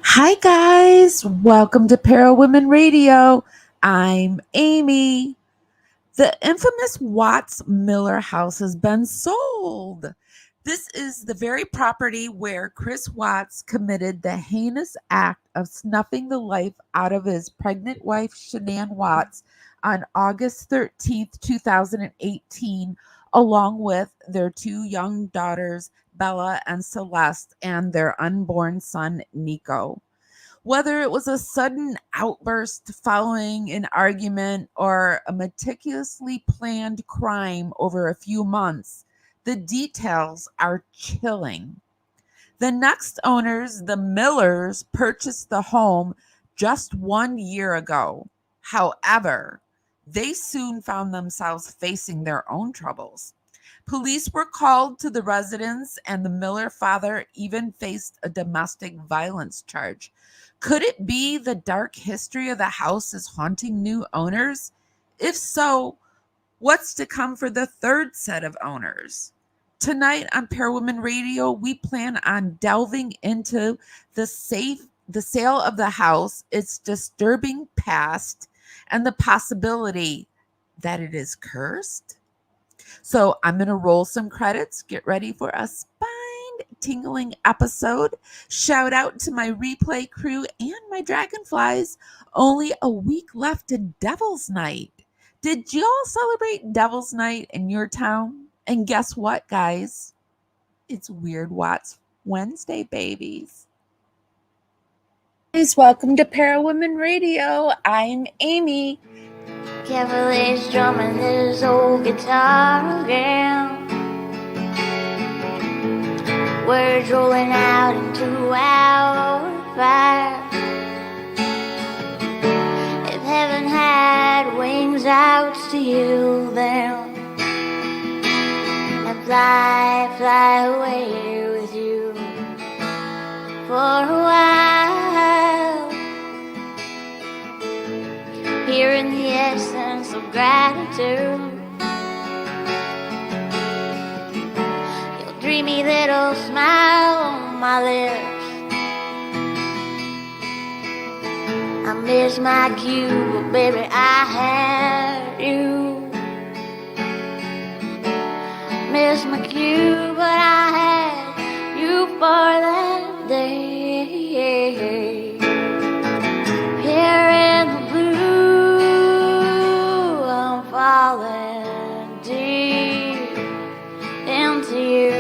Hi, guys. Welcome to Para Women Radio. I'm Amy. The infamous Watts Miller house has been sold. This is the very property where Chris Watts committed the heinous act of snuffing the life out of his pregnant wife, Shanann Watts, on August 13th, 2018, along with their two young daughters, Bella and Celeste, and their unborn son, Nico. Whether it was a sudden outburst following an argument or a meticulously planned crime over a few months, the details are chilling. The next owners, the Millers, purchased the home just 1 year ago. However, they soon found themselves facing their own troubles. Police were called to the residence, and the Miller father even faced a domestic violence charge. Could it be the dark history of the house is haunting new owners? If so, what's to come for the third set of owners? Tonight on Parawomen Radio, we plan on delving into the sale of the house, its disturbing past, and the possibility that it is cursed. So I'm going to roll some credits. Get ready for a spine tingling episode. Shout out to my replay crew and my dragonflies. Only a week left to Devil's Night. Did y'all celebrate Devil's Night in your town? And guess what, guys? It's Weird Watts Wednesday, babies. Guys, welcome to Parawomen Radio. I'm Amy. Carefully strumming his old guitar again. Words rolling out into our fire. If heaven had wings, I would steal them and fly away with you for a while. Hearing the essence of gratitude, your dreamy little smile on my lips. I miss my cue, but baby, I had you. Miss my cue, but I had you for that day. Here in the blue, I'm falling deep into you.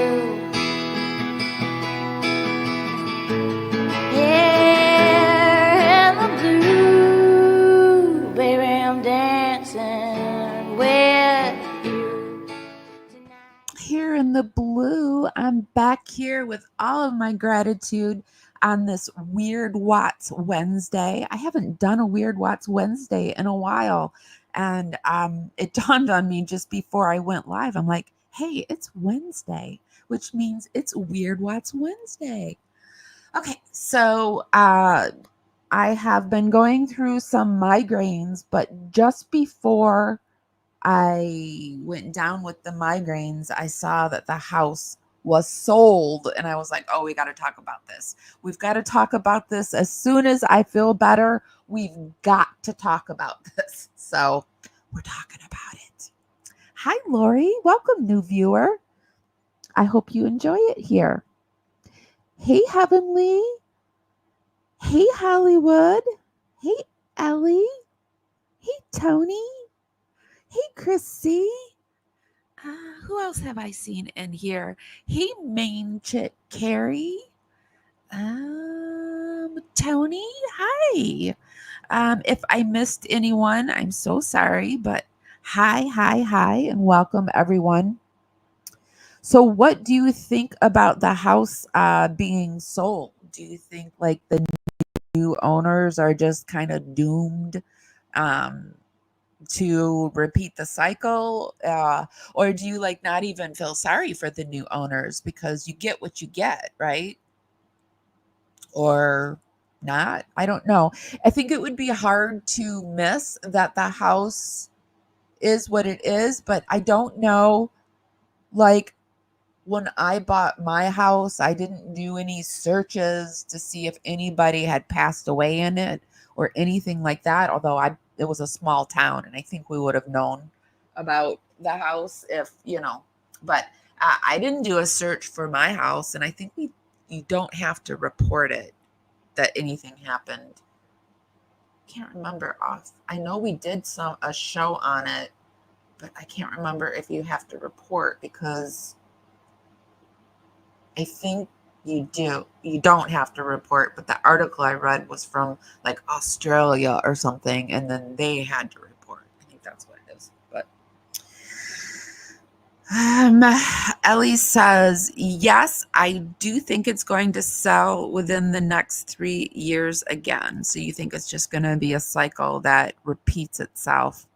Here in the blue, baby, I'm dancing with you tonight. Here in the blue, I'm back here with all of my gratitude on this Weird Watts Wednesday. I haven't done a Weird Watts Wednesday in a while. And it dawned on me just before I went live. I'm like, hey, it's Wednesday, which means it's Weird Watts Wednesday. Okay, so I have been going through some migraines, but just before I went down with the migraines, I saw that the house was sold, and I was like, oh, we got to talk about this. We've got to talk about this as soon as I feel better. We've got to talk about this. So we're talking about it. Hi, Lori. Welcome, new viewer. I hope you enjoy it here. Hey, Heavenly. Hey, Hollywood. Hey, Ellie. Hey, Tony. Hey, Chrissy. Who else have I seen in here? Hey, main chick Carrie. Tony. Hi. If I missed anyone, I'm so sorry, but hi, and welcome everyone. So, what do you think about the house being sold? Do you think like the new owners are just kind of doomed to repeat the cycle, or do you like not even feel sorry for the new owners because you get what you get, right? Or not? I don't know. I think it would be hard to miss that the house is what it is, but I don't know like when I bought my house, I didn't do any searches to see if anybody had passed away in it or anything like that. Although it was a small town, and I think we would have known about the house if But I didn't do a search for my house, and I think you don't have to report it that anything happened. Can't remember off. I know we did a show on it, but I can't remember if you have to report because I think you do. You don't have to report, but the article I read was from like Australia or something, and then they had to report. I think that's what it is. But um, Ellie says, yes, I do think it's going to sell within the next 3 years again. So you think it's just going to be a cycle that repeats itself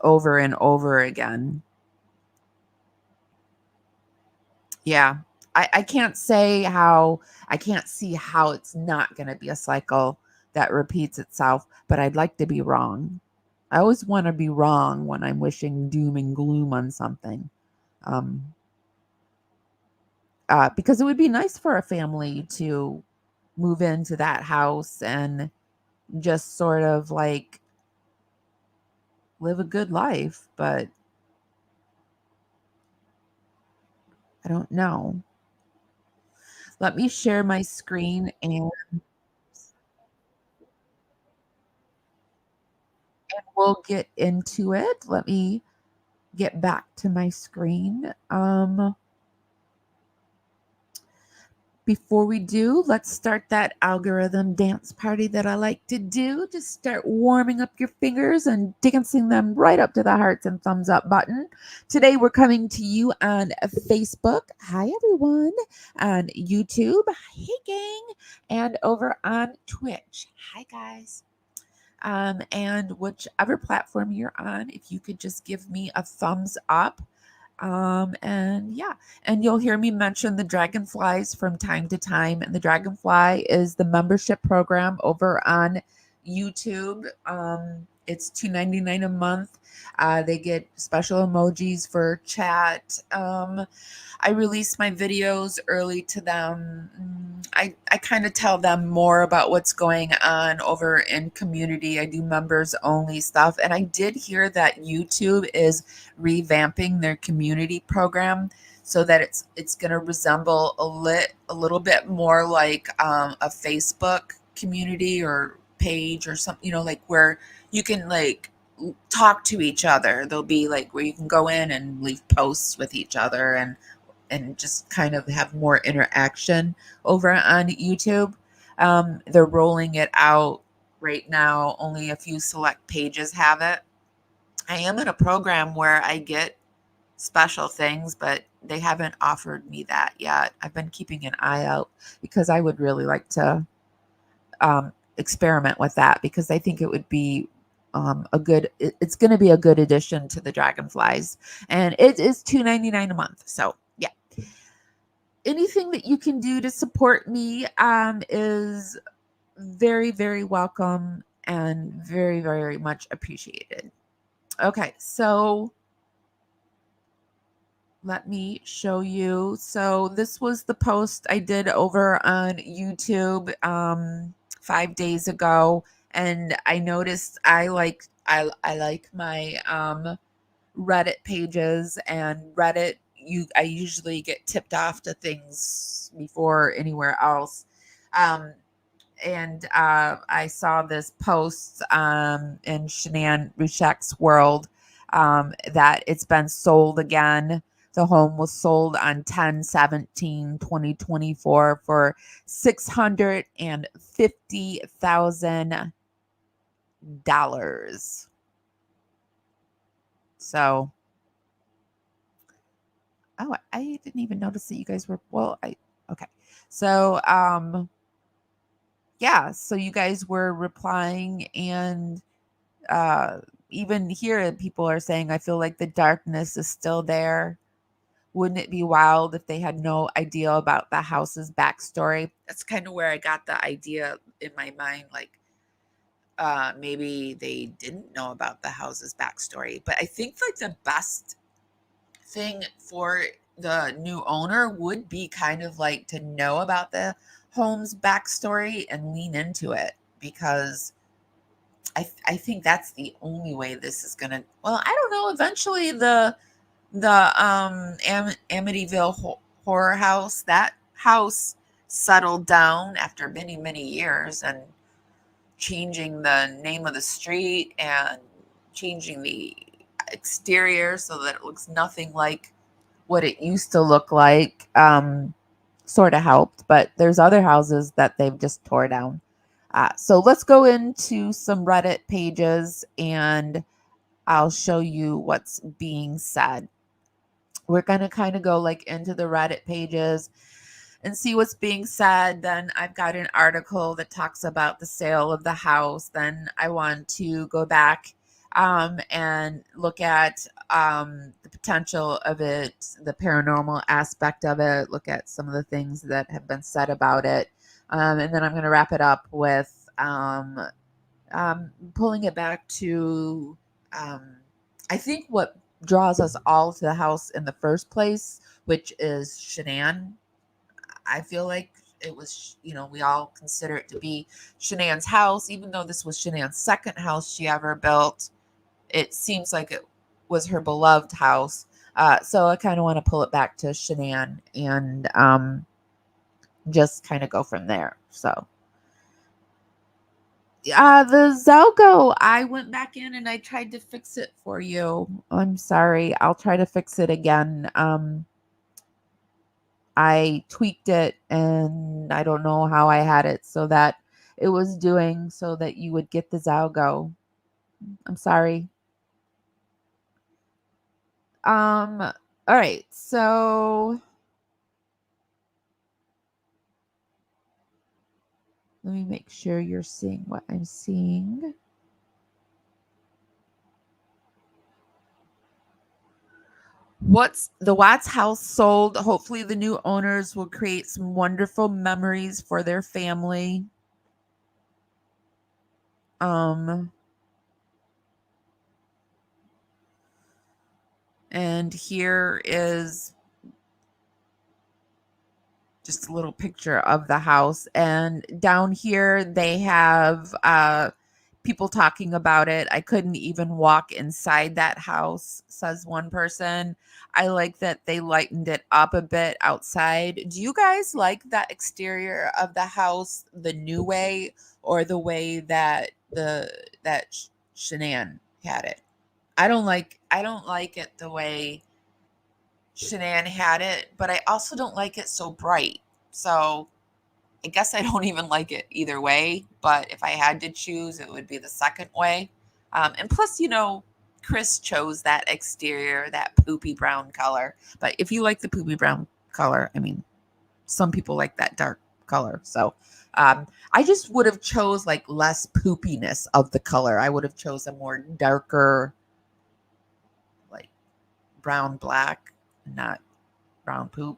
over and over again? Yeah. I can't say how, I can't see how it's not going to be a cycle that repeats itself, but I'd like to be wrong. I always want to be wrong when I'm wishing doom and gloom on something. Um, because it would be nice for a family to move into that house and just sort of like live a good life, but I don't know. Let me share my screen and we'll get into it. Let me get back to my screen. Before we do, let's start that algorithm dance party that I like to do. Just start warming up your fingers and dancing them right up to the hearts and thumbs up button. Today, we're coming to you on Facebook. Hi, everyone. On YouTube. Hey, gang. And over on Twitch. Hi, guys. And whichever platform you're on, if you could just give me a thumbs up. And yeah, and you'll hear me mention the dragonflies from time to time. And the dragonfly is the membership program over on YouTube. It's $2.99 a month. They get special emojis for chat. I release my videos early to them. I kind of tell them more about what's going on over in community. I do members only stuff. And I did hear that YouTube is revamping their community program so that it's going to resemble a little bit more like a Facebook community or page or something, like where you can like talk to each other. There'll be like where you can go in and leave posts with each other and just kind of have more interaction over on YouTube. They're rolling it out right now. Only a few select pages have it. I am in a program where I get special things, but they haven't offered me that yet. I've been keeping an eye out because I would really like to experiment with that because I think it would be it's going to be a good addition to the dragonflies, and it is $2.99 a month. So yeah, anything that you can do to support me is very, very welcome and very, very much appreciated. Okay, so let me show you. So this was the post I did over on YouTube 5 days ago, and I noticed I like my Reddit pages, and Reddit I usually get tipped off to things before anywhere else. Um, and I saw this post in Shanann Rushek's world that it's been sold again. The home was sold on 10/17/2024 for $650,000. So, oh, I didn't even notice that you guys were okay. So, yeah, so you guys were replying, and uh even here people are saying I feel like the darkness is still there. Wouldn't it be wild if they had no idea about the house's backstory? That's kind of where I got the idea in my mind, like maybe they didn't know about the house's backstory. But I think like the best thing for the new owner would be kind of like to know about the home's backstory and lean into it, because I think that's the only way this is gonna. Well, I don't know. Eventually, the Amityville horror house, that house settled down after many years, and changing the name of the street and changing the exterior so that it looks nothing like what it used to look like, sort of helped. But there's other houses that they've just tore down. So let's go into some Reddit pages and I'll show you what's being said. We're going to kind of go like into the Reddit pages and see what's being said. Then I've got an article that talks about the sale of the house. Then I want to go back and look at the potential of it, the paranormal aspect of it, look at some of the things that have been said about it. And then I'm going to wrap it up with pulling it back to, I think, what draws us all to the house in the first place, which is Shanann. I feel like it was, we all consider it to be Shanann's house, even though this was Shanann's second house she ever built. It seems like it was her beloved house. So I kind of want to pull it back to Shanann and just kind of go from there. So the Zelgo, I went back in and I tried to fix it for you. I'm sorry. I'll try to fix it again. I tweaked it and I don't know how I had it so that it was doing so that you would get the Zalgo. I'm sorry. All right. So let me make sure you're seeing what I'm seeing. What's the Watts house sold? Hopefully the new owners will create some wonderful memories for their family. And here is just a little picture of the house. And down here they have people talking about it. I couldn't even walk inside that house, says one person. I like that they lightened it up a bit outside. Do you guys like that exterior of the house the new way, or the way that Shanann had it? I don't like it the way Shanann had it, but I also don't like it so bright. So I guess I don't even like it either way. But if I had to choose, it would be the second way. And plus, Chris chose that exterior, that poopy brown color. But if you like the poopy brown color, I mean, some people like that dark color. So I just would have chose like less poopiness of the color. I would have chose a more darker, like brown black, not brown poop.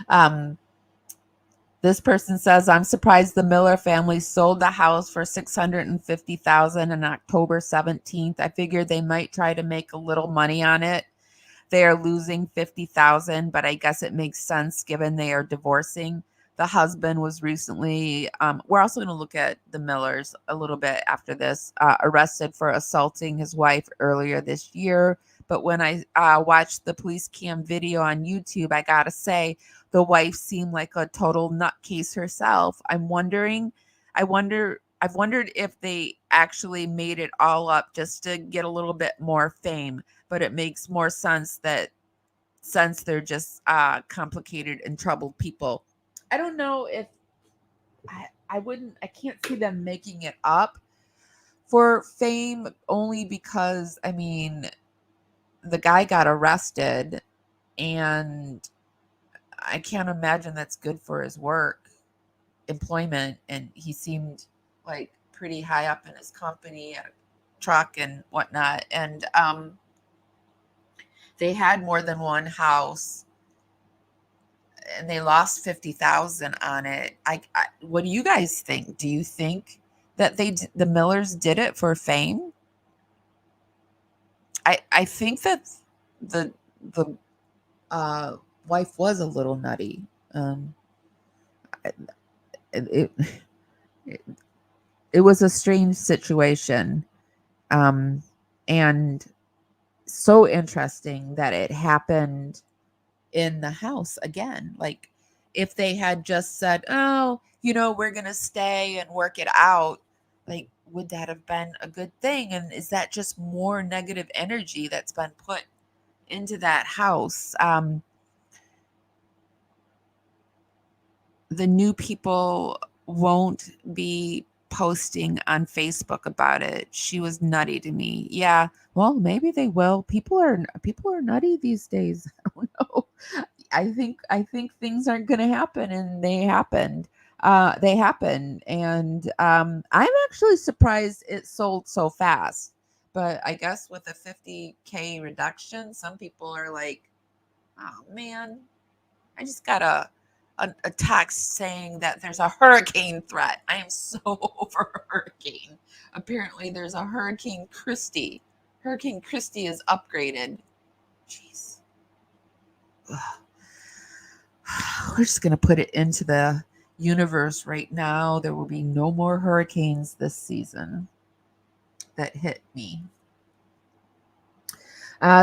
um, this person says, I'm surprised the Miller family sold the house for $650,000 on October 17th. I figured they might try to make a little money on it. They are losing 50,000, but I guess it makes sense given they are divorcing. The husband was recently, we're also going to look at the Millers a little bit after this, arrested for assaulting his wife earlier this year. But when I watched the police cam video on YouTube, I got to say, the wife seemed like a total nutcase herself. I've wondered if they actually made it all up just to get a little bit more fame, but it makes more sense that since they're just complicated and troubled people. I don't know if I can't see them making it up for fame, only because, I mean, the guy got arrested and I can't imagine that's good for his work, employment. And he seemed like pretty high up in his company, a truck and whatnot. And they had more than one house and they lost 50,000 on it. What do you guys think? Do you think that the Millers did it for fame? I think that the uh, wife was a little nutty. Um, it, it it was a strange situation, um, and so interesting that it happened in the house again. Like, if they had just said, "Oh, we're gonna stay and work it out," like, would that have been a good thing? And is that just more negative energy that's been put into that house? The new people won't be posting on Facebook about it. She was nutty to me. Yeah, well, maybe they will. People are nutty these days. I don't know. I think things aren't going to happen, and they happened. They happen, and I'm actually surprised it sold so fast. But I guess with a 50K reduction, some people are like, "Oh man, I just got a text saying that there's a hurricane threat. I am so over hurricane. Apparently, there's a Hurricane Christy. Hurricane Christy is upgraded. Jeez. We're just going to put it into the universe right now. There will be no more hurricanes this season that hit me.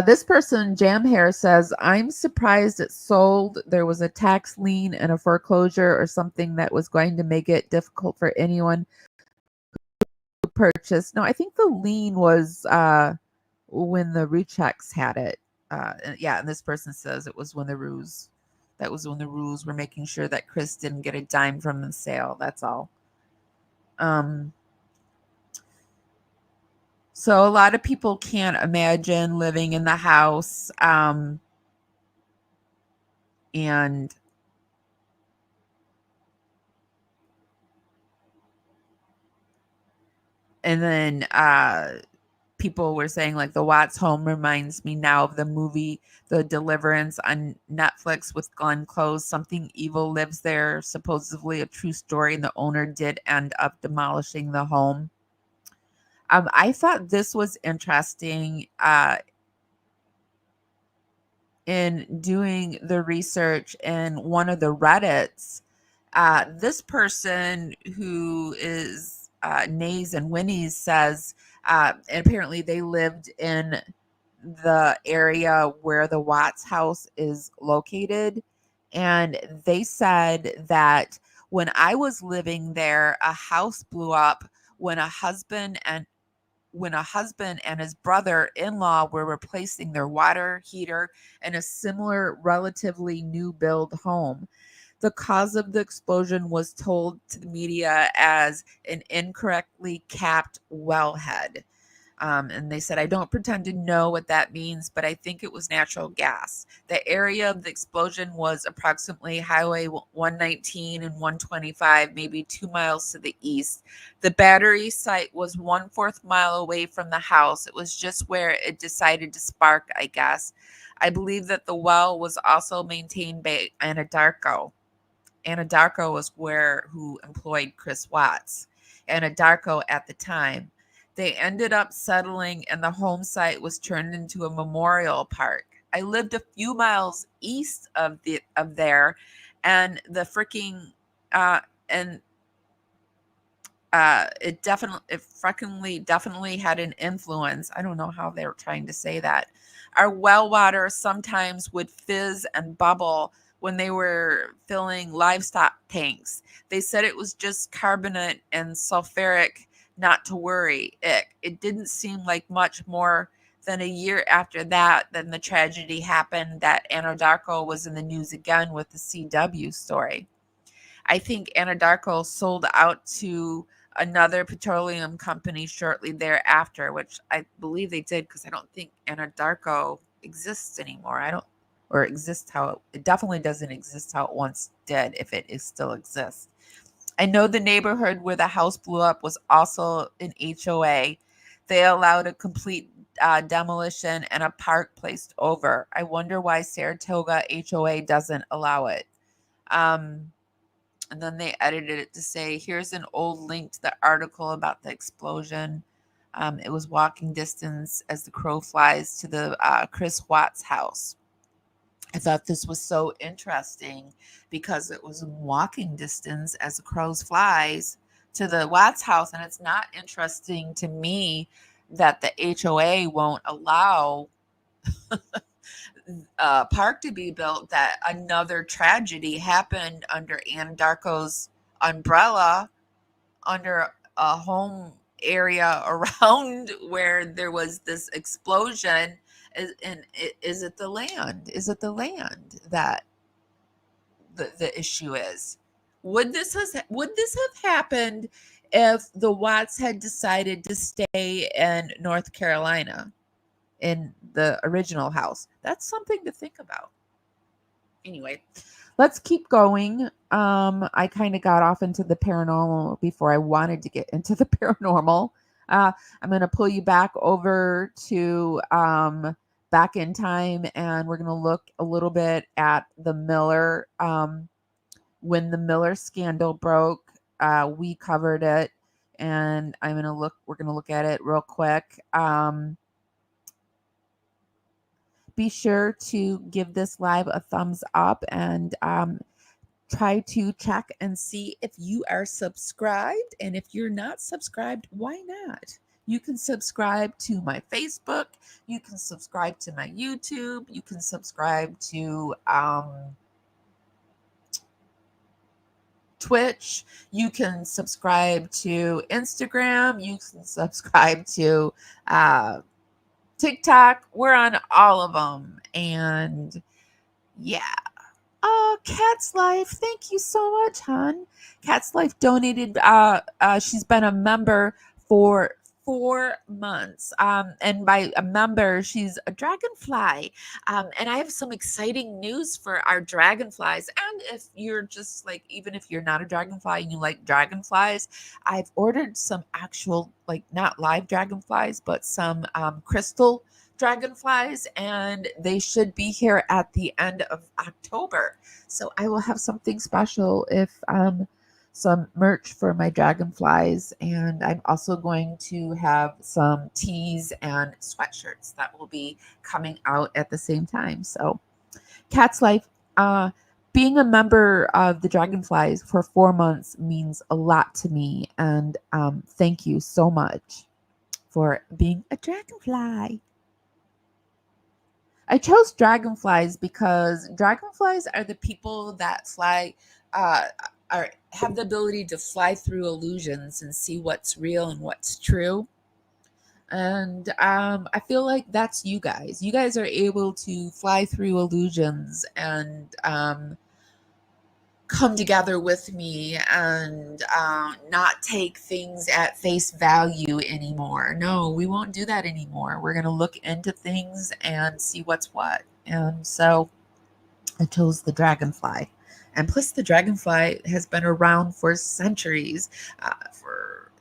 This person, Jam Hair, says, I'm surprised it sold. There was a tax lien and a foreclosure or something that was going to make it difficult for anyone who purchased. No, I think the lien was when the rechecks had it. Yeah, and this person says it was when the ruse. That was when the rules were making sure that Chris didn't get a dime from the sale. That's all. Um, so a lot of people can't imagine living in the house. And then people were saying like the Watts home reminds me now of the movie The Deliverance on Netflix with Glenn Close. Something evil lives there, supposedly a true story, and the owner did end up demolishing the home. I thought this was interesting in doing the research in one of the Reddits. This person who is Nays and Winnie's says, and apparently they lived in the area where the Watts house is located. And they said that when I was living there, a house blew up when a husband and his brother-in-law were replacing their water heater in a similar relatively new build home. The cause of the explosion was told to the media as an incorrectly capped wellhead. And they said, I don't pretend to know what that means, but I think it was natural gas. The area of the explosion was approximately Highway 119 and 125, maybe 2 miles to the east. The battery site was 1/4 mile away from the house. It was just where it decided to spark, I guess. I believe that the well was also maintained by Anadarko. Anadarko was who employed Chris Watts. Anadarko at the time. They ended up settling, and the home site was turned into a memorial park. I lived a few miles east of there, and the freaking and it definitely had an influence. I don't know how they were trying to say that. Our well water sometimes would fizz and bubble when they were filling livestock tanks. They said it was just carbonate and sulfuric, not to worry. It didn't seem like much more than a year after that, then the tragedy happened that Anadarko was in the news again with the CW story. I think Anadarko sold out to another petroleum company shortly thereafter, which I believe they did because I don't think Anadarko exists anymore. I don't, or exists how it definitely doesn't exist how it once did, if it is still exists. I know the neighborhood where the house blew up was also an HOA. They allowed a complete demolition and a park placed over. I wonder why Saratoga HOA doesn't allow it. Um, and then they edited it to say, here's an old link to the article about the explosion. It was walking distance as the crow flies to the Chris Watts house. I thought this was so interesting because it was walking distance as the crows flies to the Watts house. And it's not interesting to me that the HOA won't allow a park to be built, that another tragedy happened under Anadarko's umbrella, under a home area around where there was this explosion. And is it the land? Is it the land that the issue is? Would this have happened if the Watts had decided to stay in North Carolina in the original house? That's something to think about. Anyway, let's keep going. I kind of got off into the paranormal before I wanted to get into the paranormal. I'm going to pull you back over to back in time, and we're going to look a little bit at the Miller. When the Miller scandal broke, we covered it, and we're going to look at it real quick. Be sure to give this live a thumbs up, and try to check and see if you are subscribed. And if you're not subscribed, why not? You can subscribe to my Facebook. You can subscribe to my YouTube. You can subscribe to Twitch. You can subscribe to Instagram. You can subscribe to TikTok. We're on all of them. And yeah. Oh, Cat's Life. Thank you so much, hon. Cat's Life donated. She's been a member for 4 months. And by a member, she's a dragonfly. And I have some exciting news for our dragonflies. And if you're just like, even if you're not a dragonfly and you like dragonflies, I've ordered some actual, like, not live dragonflies, but some crystal dragonflies, and they should be here at the end of October. So I will have something special, if some merch for my dragonflies, and I'm also going to have some tees and sweatshirts that will be coming out at the same time. So Cat's Life, being a member of the Dragonflies for 4 months means a lot to me, and thank you so much for being a dragonfly. I chose dragonflies because dragonflies are the people that fly, have the ability to fly through illusions and see what's real and what's true. And I feel like that's you guys. You guys are able to fly through illusions and come together with me and not take things at face value anymore. No, we won't do that anymore. We're going to look into things and see what's what. And so I chose the dragonfly. And plus, the dragonfly has been around for centuries, for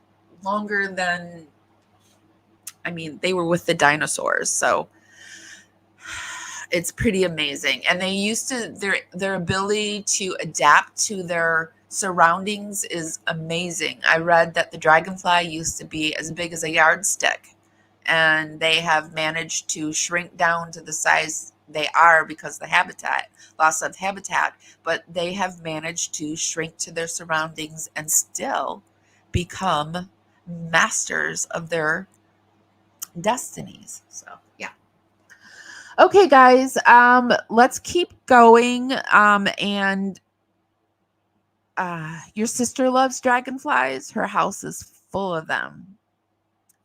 longer than, they were with the dinosaurs. So it's pretty amazing. And they used to, their ability to adapt to their surroundings is amazing. I read that the dragonfly used to be as big as a yardstick, and they have managed to shrink down to the size they are because the loss of habitat, but they have managed to shrink to their surroundings and still become masters of their destinies. So yeah. Okay, guys, let's keep going. And your sister loves dragonflies. Her house is full of them.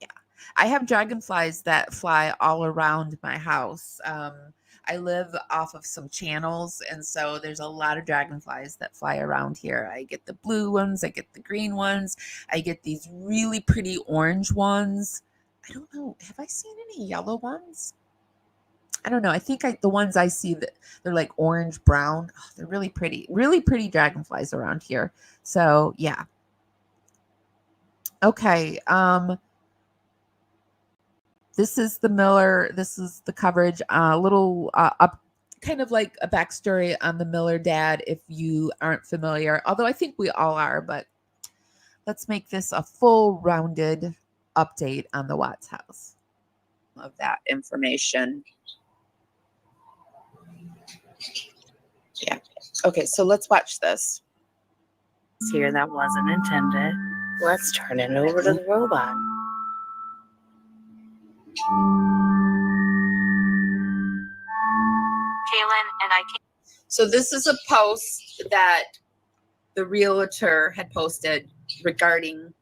Yeah, I have dragonflies that fly all around my house. I live off of some channels, and so there's a lot of dragonflies that fly around here. I get the blue ones, I get the green ones, I get these really pretty orange ones. I don't know, have I seen any yellow ones? I don't know. I think the ones I see, that they're like orange brown. Oh, they're really pretty dragonflies around here. So yeah. Okay. This is the Miller. This is the coverage. A little up, kind of like a backstory on the Miller dad, if you aren't familiar. Although I think we all are, but let's make this a full rounded update on the Watts house. Of that information. Yeah. Okay, so let's watch this. Here that wasn't intended. Let's turn it over to the robot. Kaylin and I So this is a post that the realtor had posted regarding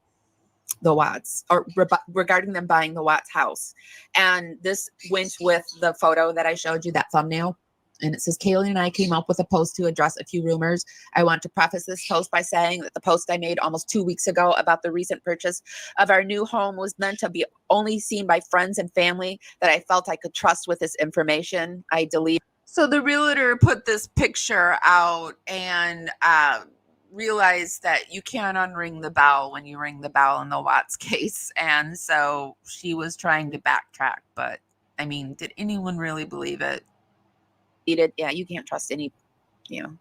the Watts, or regarding them buying the Watts house. And this went with the photo that I showed you, that thumbnail. And it says, Kaylee and I came up with a post to address a few rumors. I want to preface this post by saying that the post I made almost 2 weeks ago about the recent purchase of our new home was meant to be only seen by friends and family that I felt I could trust with this information. I deleted. So the realtor put this picture out and realized that you can't unring the bell when you ring the bell in the Watts case. And so she was trying to backtrack. But I mean, did anyone really believe it? Yeah, you can't trust any, you know.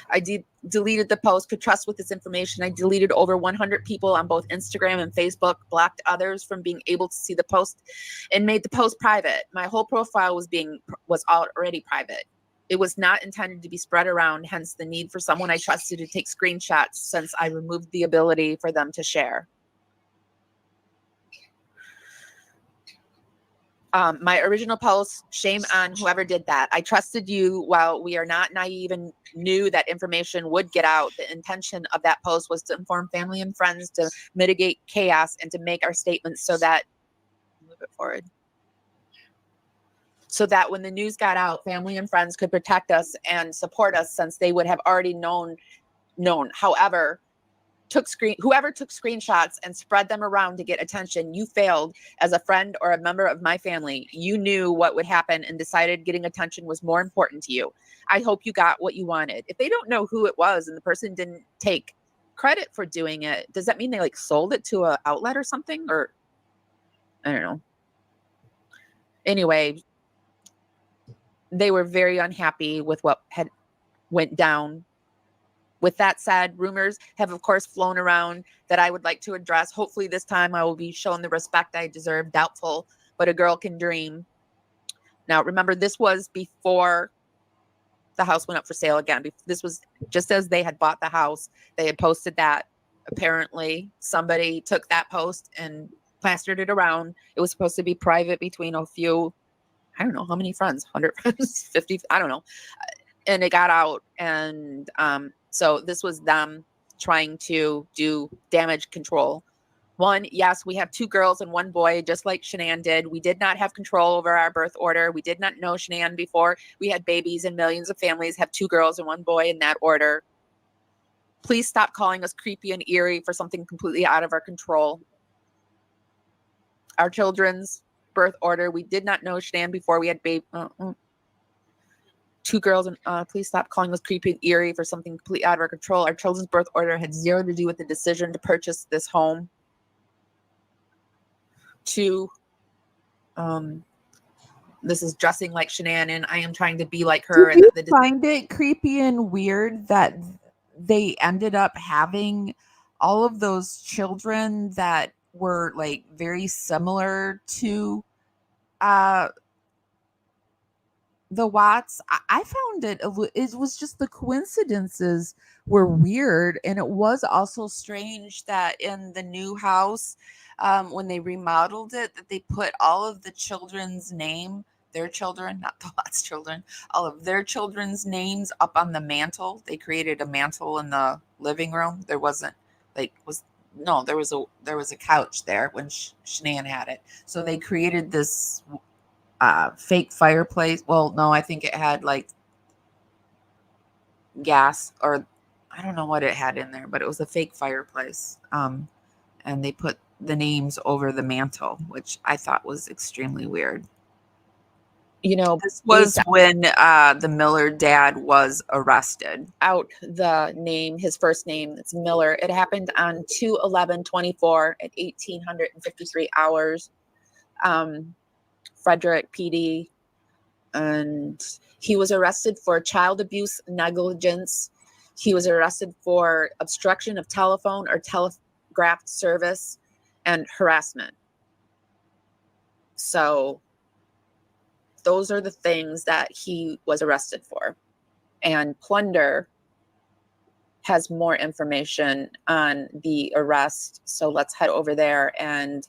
I deleted the post, could trust with this information. I deleted over 100 people on both Instagram and Facebook, blocked others from being able to see the post, and made the post private. My whole profile was already private. It was not intended to be spread around, hence the need for someone I trusted to take screenshots, since I removed the ability for them to share. My original post, shame on whoever did that. I trusted you while we are not naive and knew that information would get out. The intention of that post was to inform family and friends, to mitigate chaos, and to make our statements so that, move it forward, so that when the news got out, family and friends could protect us and support us, since they would have already known. However, whoever took screenshots and spread them around to get attention, you failed as a friend or a member of my family. You knew what would happen and decided getting attention was more important to you. I hope you got what you wanted. If they don't know who it was and the person didn't take credit for doing it, does that mean they like sold it to an outlet or something? Or I don't know. Anyway, they were very unhappy with what had went down. With that said, rumors have, of course, flown around that I would like to address. Hopefully this time I will be shown the respect I deserve. Doubtful, but a girl can dream. Now, remember, this was before the house went up for sale again. This was just as they had bought the house. They had posted that. Apparently, somebody took that post and plastered it around. It was supposed to be private between a few, I don't know how many friends, 100 friends, 50, I don't know. And it got out. And so this was them trying to do damage control. One, yes, we have 2 girls and 1 boy, just like Shanann did. We did not have control over our birth order. We did not know Shanann before we had babies, and millions of families have 2 girls and 1 boy in that order. Please stop calling us creepy and eerie for something completely out of our control. Our children's birth order, we did not know Shanann before we had baby. 2 girls, and please stop calling us creepy and eerie for something completely out of our control. Our children's birth order had zero to do with the decision to purchase this home. 2, this is dressing like Shanann, and I am trying to be like her. Did you find it creepy and weird that they ended up having all of those children that were like very similar to the Watts? I found it was just the coincidences were weird, and it was also strange that in the new house, when they remodeled it, that they put all of the children's name, their children, not the Watts children, all of their children's names up on the mantle. They created a mantle in the living room. There wasn't like was no there was a couch there when Shanann had it, so they created this fake fireplace. Well, no, I think it had like gas, or I don't know what it had in there, but it was a fake fireplace. And they put the names over the mantle, which I thought was extremely weird. You know, This was when the Miller dad was arrested. Out the name, his first name, it's Miller. It happened on 2/11/24 at 1853 hours. Frederick PD, and he was arrested for child abuse, negligence. He was arrested for obstruction of telephone or telegraph service and harassment. So those are the things that he was arrested for. And Plunder has more information on the arrest. So let's head over there. And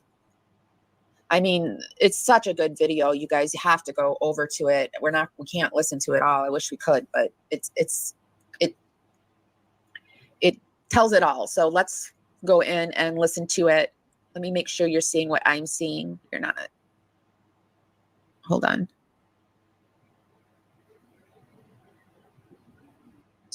I mean, it's such a good video. You guys have to go over to it. We can't listen to it all. I wish we could, but it tells it all. So let's go in and listen to it. Let me make sure you're seeing what I'm seeing. You're not. Hold on.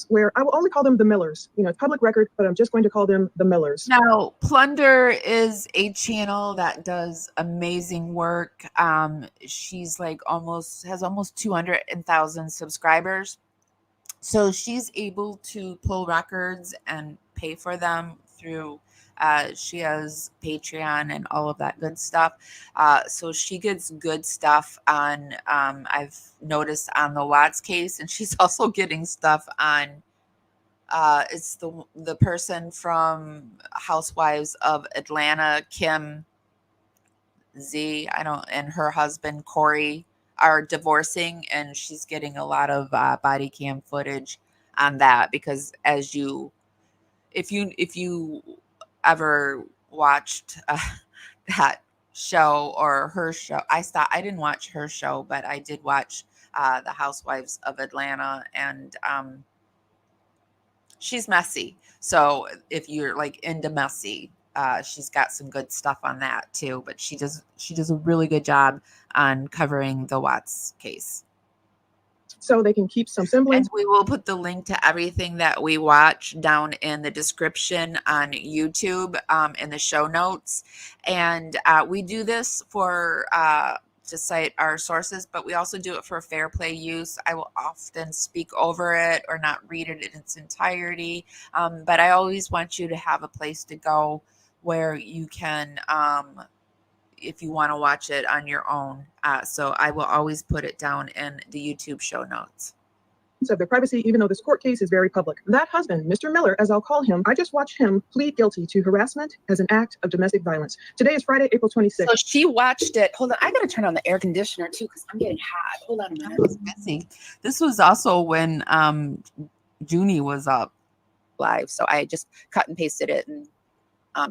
Where I will only call them the Millers. You know, it's public record, but I'm just going to call them the Millers. Now, Plunder is a channel that does amazing work. She's like has almost 200,000 subscribers. So she's able to pull records and pay for them through she has Patreon and all of that good stuff. So she gets good stuff on I've noticed on the Watts case, and she's also getting stuff on it's the person from Housewives of Atlanta, Kim Z, and her husband Corey are divorcing, and she's getting a lot of body cam footage on that, because if you ever watched that show or her show, I didn't watch her show, but I did watch the Housewives of Atlanta, and she's messy. So if you're like into messy, she's got some good stuff on that too. But she does a really good job on covering the Watts case. So they can keep some semblance. And we will put the link to everything that we watch down in the description on YouTube, in the show notes. And we do this for to cite our sources, but we also do it for fair play use. I will often speak over it or not read it in its entirety, but I always want you to have a place to go where you can, if you want to watch it on your own. So I will always put it down in the YouTube show notes. Of their privacy, even though this court case is very public. That husband, Mr. Miller, as I'll call him, I just watched him plead guilty to harassment as an act of domestic violence. Today is Friday, April 26th. So she watched it. Hold on. I got to turn on the air conditioner too, because I'm getting hot. Hold on a minute. I was busy. This was also when Junie was up live. So I just cut and pasted it and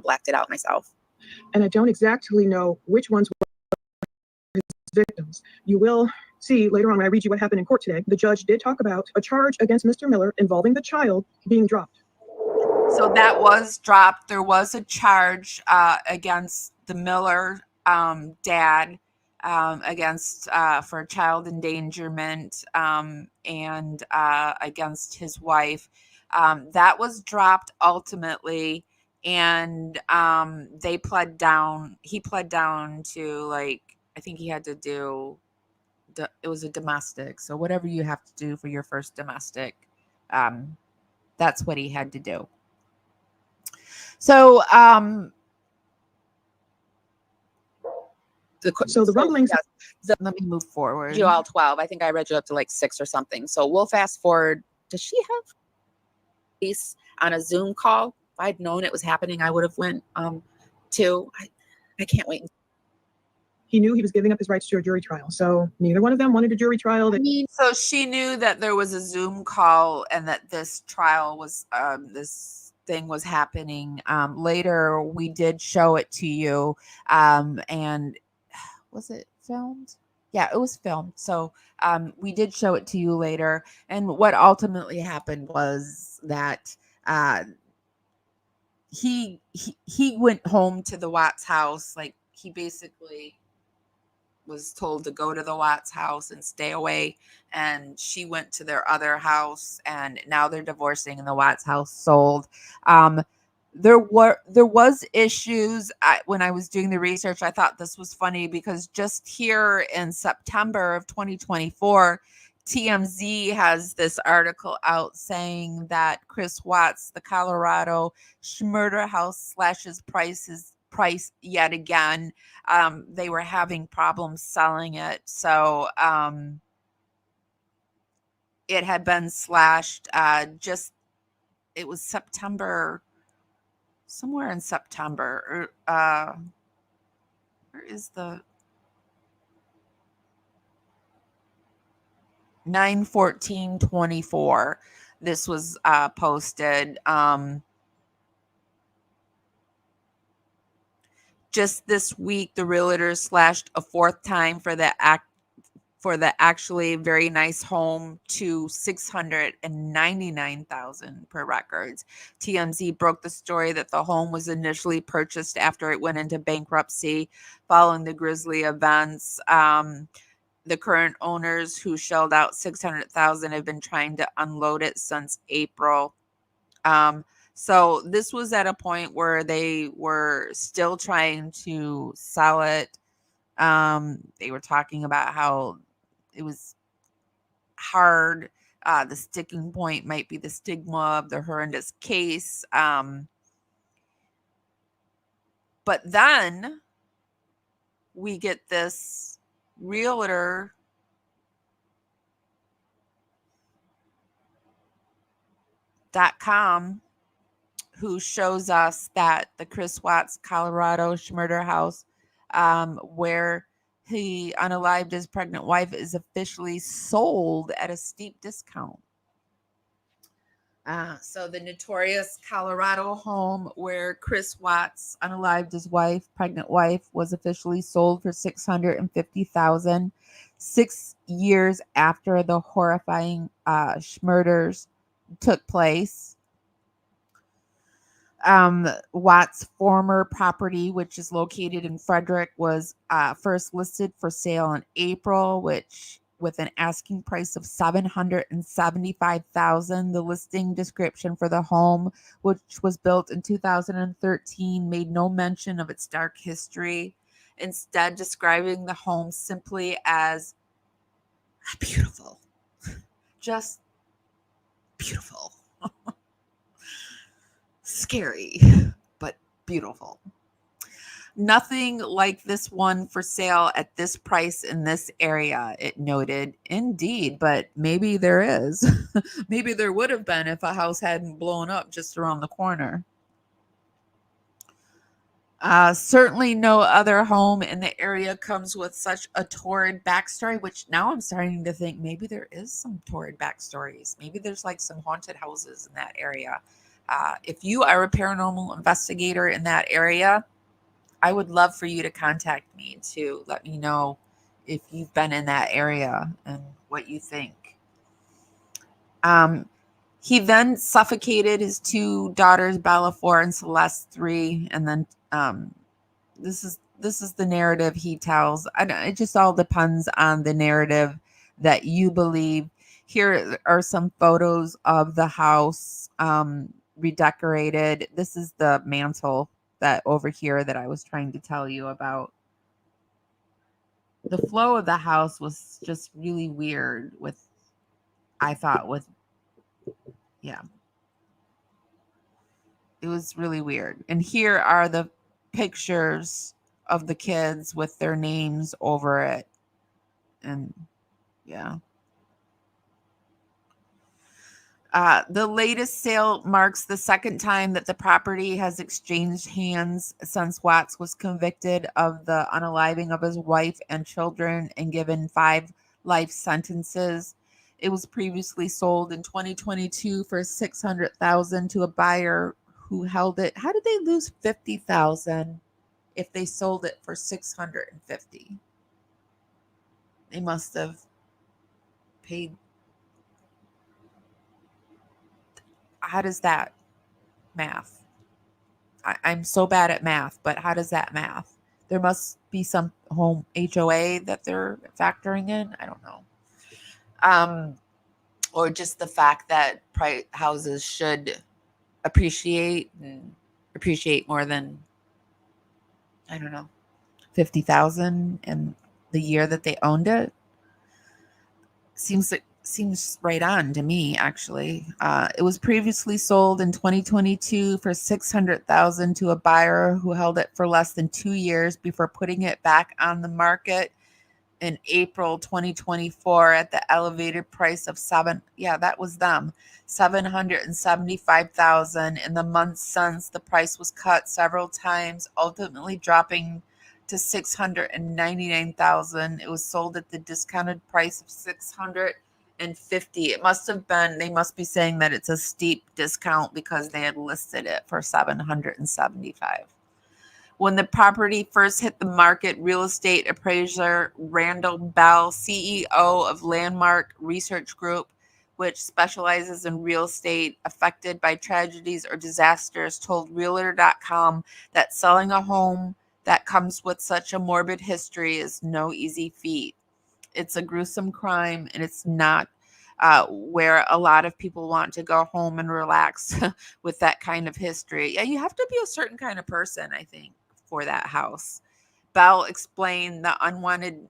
blacked it out myself. And I don't exactly know which ones were his victims. You will see later on when I read you what happened in court today. The judge did talk about a charge against Mr. Miller involving the child being dropped. So that was dropped. There was a charge against the Miller dad, against for child endangerment, and against his wife. That was dropped ultimately, and they pled down. He pled down to, like, I think he had to do. It was a domestic, so whatever you have to do for your first domestic, that's what he had to do. So the rumblings. Yes, let me move forward. You all 12. I think I read you up to like 6 or something. So we'll fast forward. Does she have peace on a Zoom call? If I'd known it was happening, I would have went too. I can't wait. He knew he was giving up his rights to a jury trial. So neither one of them wanted a jury trial. So she knew that there was a Zoom call and that this trial was, this thing was happening. Later, we did show it to you. And was it filmed? Yeah, it was filmed. So we did show it to you later. And what ultimately happened was that he went home to the Watts house. Like, he basically was told to go to the Watts house and stay away, and she went to their other house, and now they're divorcing and the Watts house sold. There was issues. When I was doing the research, I thought this was funny because just here in September of 2024, TMZ has this article out saying that Chris Watts, the Colorado murder house, slashes price yet again. They were having problems selling it. So it had been slashed. It was September, somewhere in September. Where is the 9/14/24. This was posted. Just this week, the realtor slashed a fourth time for the actually very nice home to 699,000 per records. TMZ broke the story that the home was initially purchased after it went into bankruptcy following the grisly events. The current owners, who shelled out 600,000, have been trying to unload it since April. So this was at a point where they were still trying to sell it. They were talking about how it was hard. The sticking point might be the stigma of the horrendous case. But then we get this realtor .com who shows us that the Chris Watts, Colorado murder house, where he unalived his pregnant wife, is officially sold at a steep discount. So the notorious Colorado home where Chris Watts unalived his pregnant wife, was officially sold for $650,000, 6 years after the horrifying murders took place. Watt's former property, which is located in Frederick, was first listed for sale in April, with an asking price of $775,000. The listing description for the home, which was built in 2013, made no mention of its dark history, instead describing the home simply as beautiful. Just beautiful. Scary, but beautiful. Nothing like this one for sale at this price in this area, it noted. Indeed, but maybe there is. Maybe there would have been if a house hadn't blown up just around the corner. Certainly no other home in the area comes with such a torrid backstory, which now I'm starting to think maybe there is some torrid backstories. Maybe there's like some haunted houses in that area. If you are a paranormal investigator in that area, I would love for you to contact me to let me know if you've been in that area and what you think. He then suffocated his two daughters, Bella 4 and Celeste 3, and then this is the narrative he tells. It just all depends on the narrative that you believe. Here are some photos of the house redecorated. This is the mantle that over here that I was trying to tell you about. The flow of the house was just really weird it was really weird. And here are the pictures of the kids with their names over it. And yeah. The latest sale marks the second time that the property has exchanged hands since Watts was convicted of the unaliving of his wife and children and given 5 life sentences. It was previously sold in 2022 for $600,000 to a buyer who held it. How did they lose $50,000 if they sold it for $650,000? They must have paid. How does that math? I'm so bad at math, but how does that math? There must be some home HOA that they're factoring in. I don't know. Or just the fact that houses should appreciate more than, I don't know, 50,000 in the year that they owned it. Seems right on to me, actually. It was previously sold in 2022 for $600,000 to a buyer who held it for less than 2 years before putting it back on the market in April 2024 at the elevated price of $775,000. In the months since, the price was cut several times, ultimately dropping to $699,000. It was sold at the discounted price of $650,000 It must have been, they must be saying that it's a steep discount because they had listed it for $775. When the property first hit the market, real estate appraiser Randall Bell, CEO of Landmark Research Group, which specializes in real estate affected by tragedies or disasters, told Realtor.com that selling a home that comes with such a morbid history is no easy feat. It's a gruesome crime, and it's not where a lot of people want to go home and relax with that kind of history. Yeah, you have to be a certain kind of person, I think, for that house. Bell explained the unwanted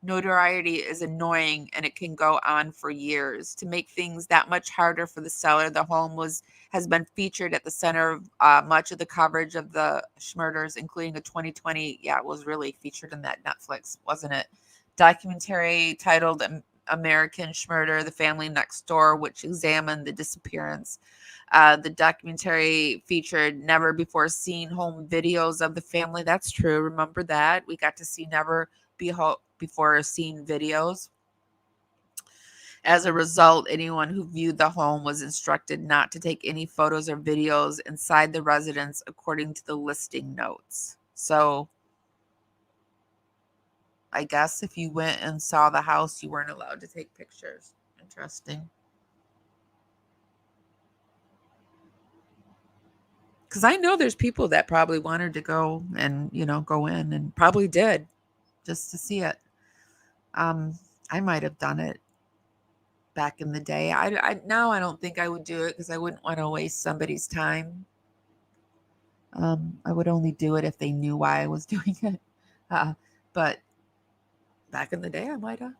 notoriety is annoying and it can go on for years. To make things that much harder for the seller, the home has been featured at the center of much of the coverage of the Schmurders, including a 2020, it was really featured in that Netflix, wasn't it? Documentary titled American Schmurder, The Family Next Door, which examined the disappearance. The documentary featured never before seen home videos of the family. That's true. Remember that? We got to see never before seen videos. As a result, anyone who viewed the home was instructed not to take any photos or videos inside the residence, according to the listing notes. So I guess if you went and saw the house, you weren't allowed to take pictures. Interesting. Because I know there's people that probably wanted to go and, go in and probably did just to see it. I might have done it back in the day. Now I don't think I would do it because I wouldn't want to waste somebody's time. I would only do it if they knew why I was doing it. But back in the day, I might have.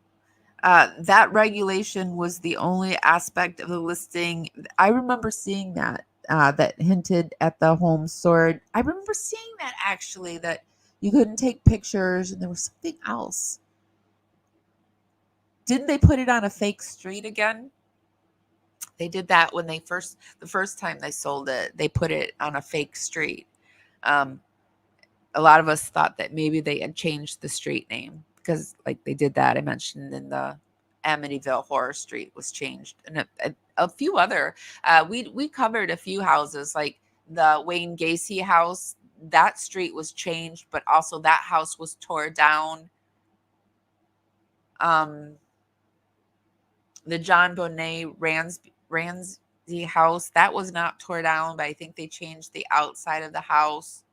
That regulation was the only aspect of the listing. I remember seeing that that hinted at the home sword. I remember seeing that actually, that you couldn't take pictures, and there was something else. Didn't they put it on a fake street again? They did that when the first time they sold it, they put it on a fake street. Um, a lot of us thought that maybe they had changed the street name because like they did that. I mentioned in the Amityville Horror Street was changed, and a few other. We covered a few houses like the Wayne Gacy house. That street was changed, but also that house was tore down. The John Bonet Ramsey house, that was not tore down, but I think they changed the outside of the house.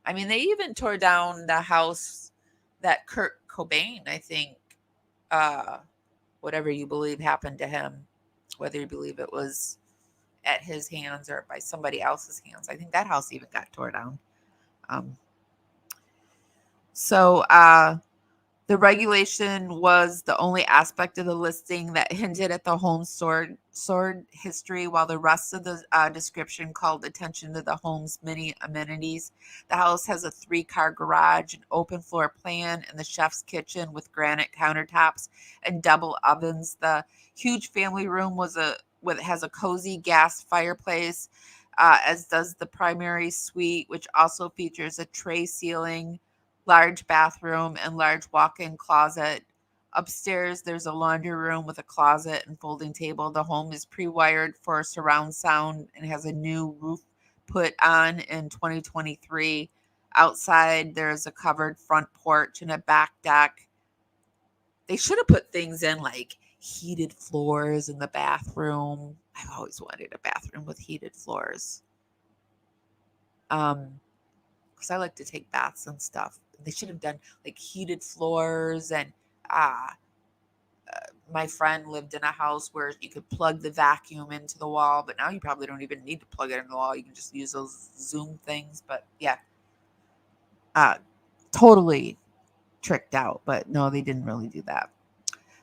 I mean, they even tore down the house that Kurt Cobain, I think, whatever you believe happened to him, whether you believe it was at his hands or by somebody else's hands. I think that house even got tore down. So the regulation was the only aspect of the listing that hinted at the home's sword history, while the rest of the description called attention to the home's many amenities. The house has a 3-car garage, an open floor plan, and the chef's kitchen with granite countertops and double ovens. The huge family room has a cozy gas fireplace, as does the primary suite, which also features a tray ceiling, large bathroom, and large walk-in closet. Upstairs, there's a laundry room with a closet and folding table. The home is pre-wired for surround sound and has a new roof put on in 2023. Outside, there's a covered front porch and a back deck. They should have put things in like heated floors in the bathroom. I've always wanted a bathroom with heated floors. Because I like to take baths and stuff. They should have done like heated floors, and my friend lived in a house where you could plug the vacuum into the wall, but now you probably don't even need to plug it in the wall. You can just use those Zoom things. But yeah, totally tricked out. But no, they didn't really do that.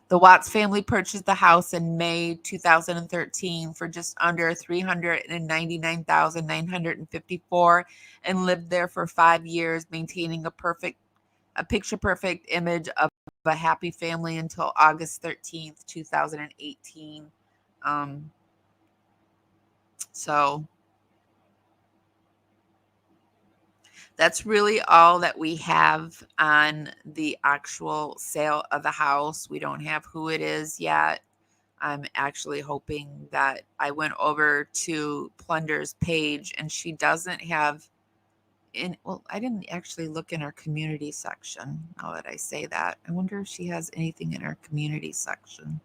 The Watts family purchased the house in May 2013 for just under $399,954 and lived there for 5 years, maintaining a picture-perfect image of a happy family until August 13th, 2018. So that's really all that we have on the actual sale of the house. We don't have who it is yet. I'm actually hoping that I went over to Plunder's page and she doesn't have well, I didn't actually look in our community section. Now that I say that, I wonder if she has anything in our community section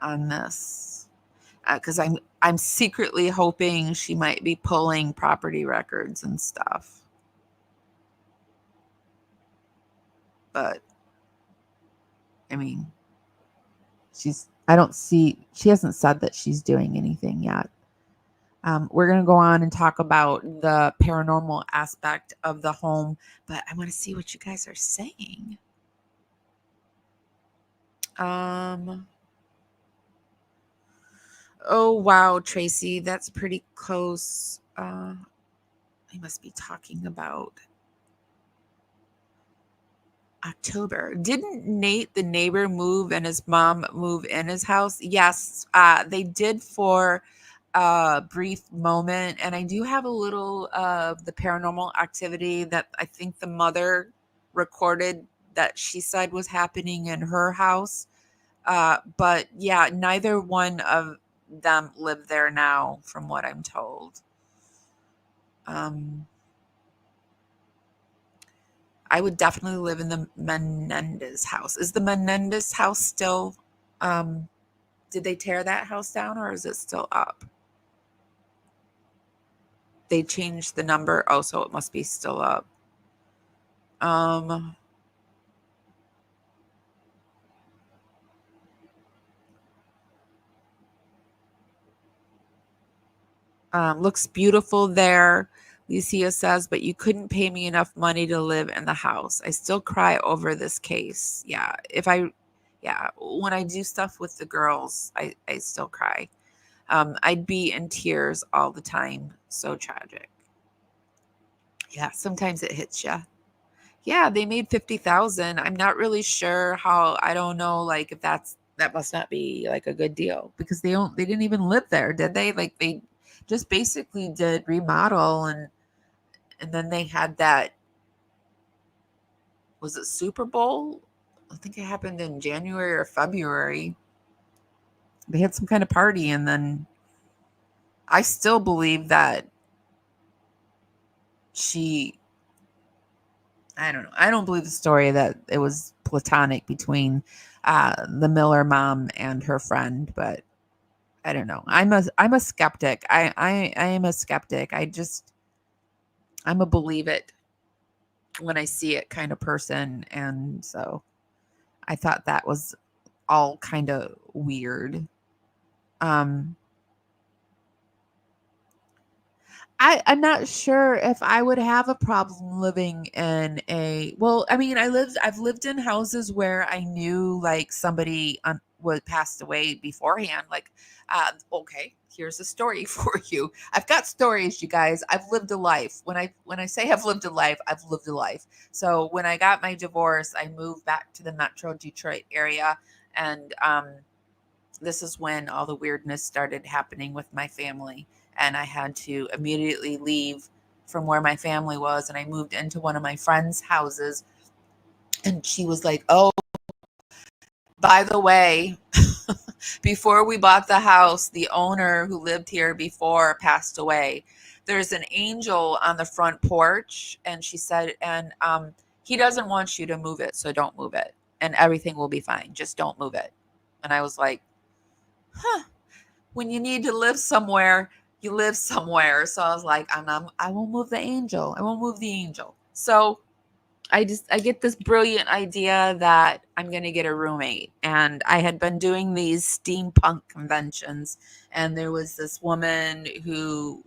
on this. Because I'm secretly hoping she might be pulling property records and stuff. But I mean, I don't see, she hasn't said that she's doing anything yet. We're going to go on and talk about the paranormal aspect of the home, but I want to see what you guys are saying. Oh, wow, Tracy, that's pretty close. I must be talking about October. Didn't Nate, the neighbor, move and his mom move in his house? Yes, they did for a brief moment. And I do have a little of the paranormal activity that I think the mother recorded that she said was happening in her house. But yeah, neither one of them live there now, from what I'm told. I would definitely live in the Menendez house. Is the Menendez house still, did they tear that house down or is it still up? They changed the number. Oh, so it must be still up. Looks beautiful there. Lucia says, but you couldn't pay me enough money to live in the house. I still cry over this case. Yeah. When I do stuff with the girls, I still cry. I'd be in tears all the time. So tragic. Yeah. Sometimes it hits you. Yeah. They made 50,000. I'm not really sure how, I don't know. Like if that must not be like a good deal because they didn't even live there. Did they? Like they just basically did remodel and then they had that, was it Super Bowl? I think it happened in January or February. They had some kind of party and then I still believe that I don't know. I don't believe the story that it was platonic between the Miller mom and her friend, but I don't know. I'm a skeptic. I am a skeptic. I'm a believe it when I see it kind of person. And so I thought that was all kind of weird. I'm not sure if I would have a problem living in I've lived in houses where I knew like somebody was passed away beforehand. Like, okay, here's a story for you. I've got stories, you guys. I've lived a life. When I say I've lived a life, I've lived a life. So when I got my divorce, I moved back to the Metro Detroit area, and this is when all the weirdness started happening with my family. And I had to immediately leave from where my family was. And I moved into one of my friend's houses. And she was like, oh, by the way, before we bought the house, the owner who lived here before passed away. There's an angel on the front porch. And she said, and he doesn't want you to move it. So don't move it. And everything will be fine. Just don't move it. And I was like, huh. When you need to live somewhere, you live somewhere. So I was like, I won't move the angel. I won't move the angel. So I get this brilliant idea that I'm going to get a roommate. And I had been doing these steampunk conventions. And there was this woman who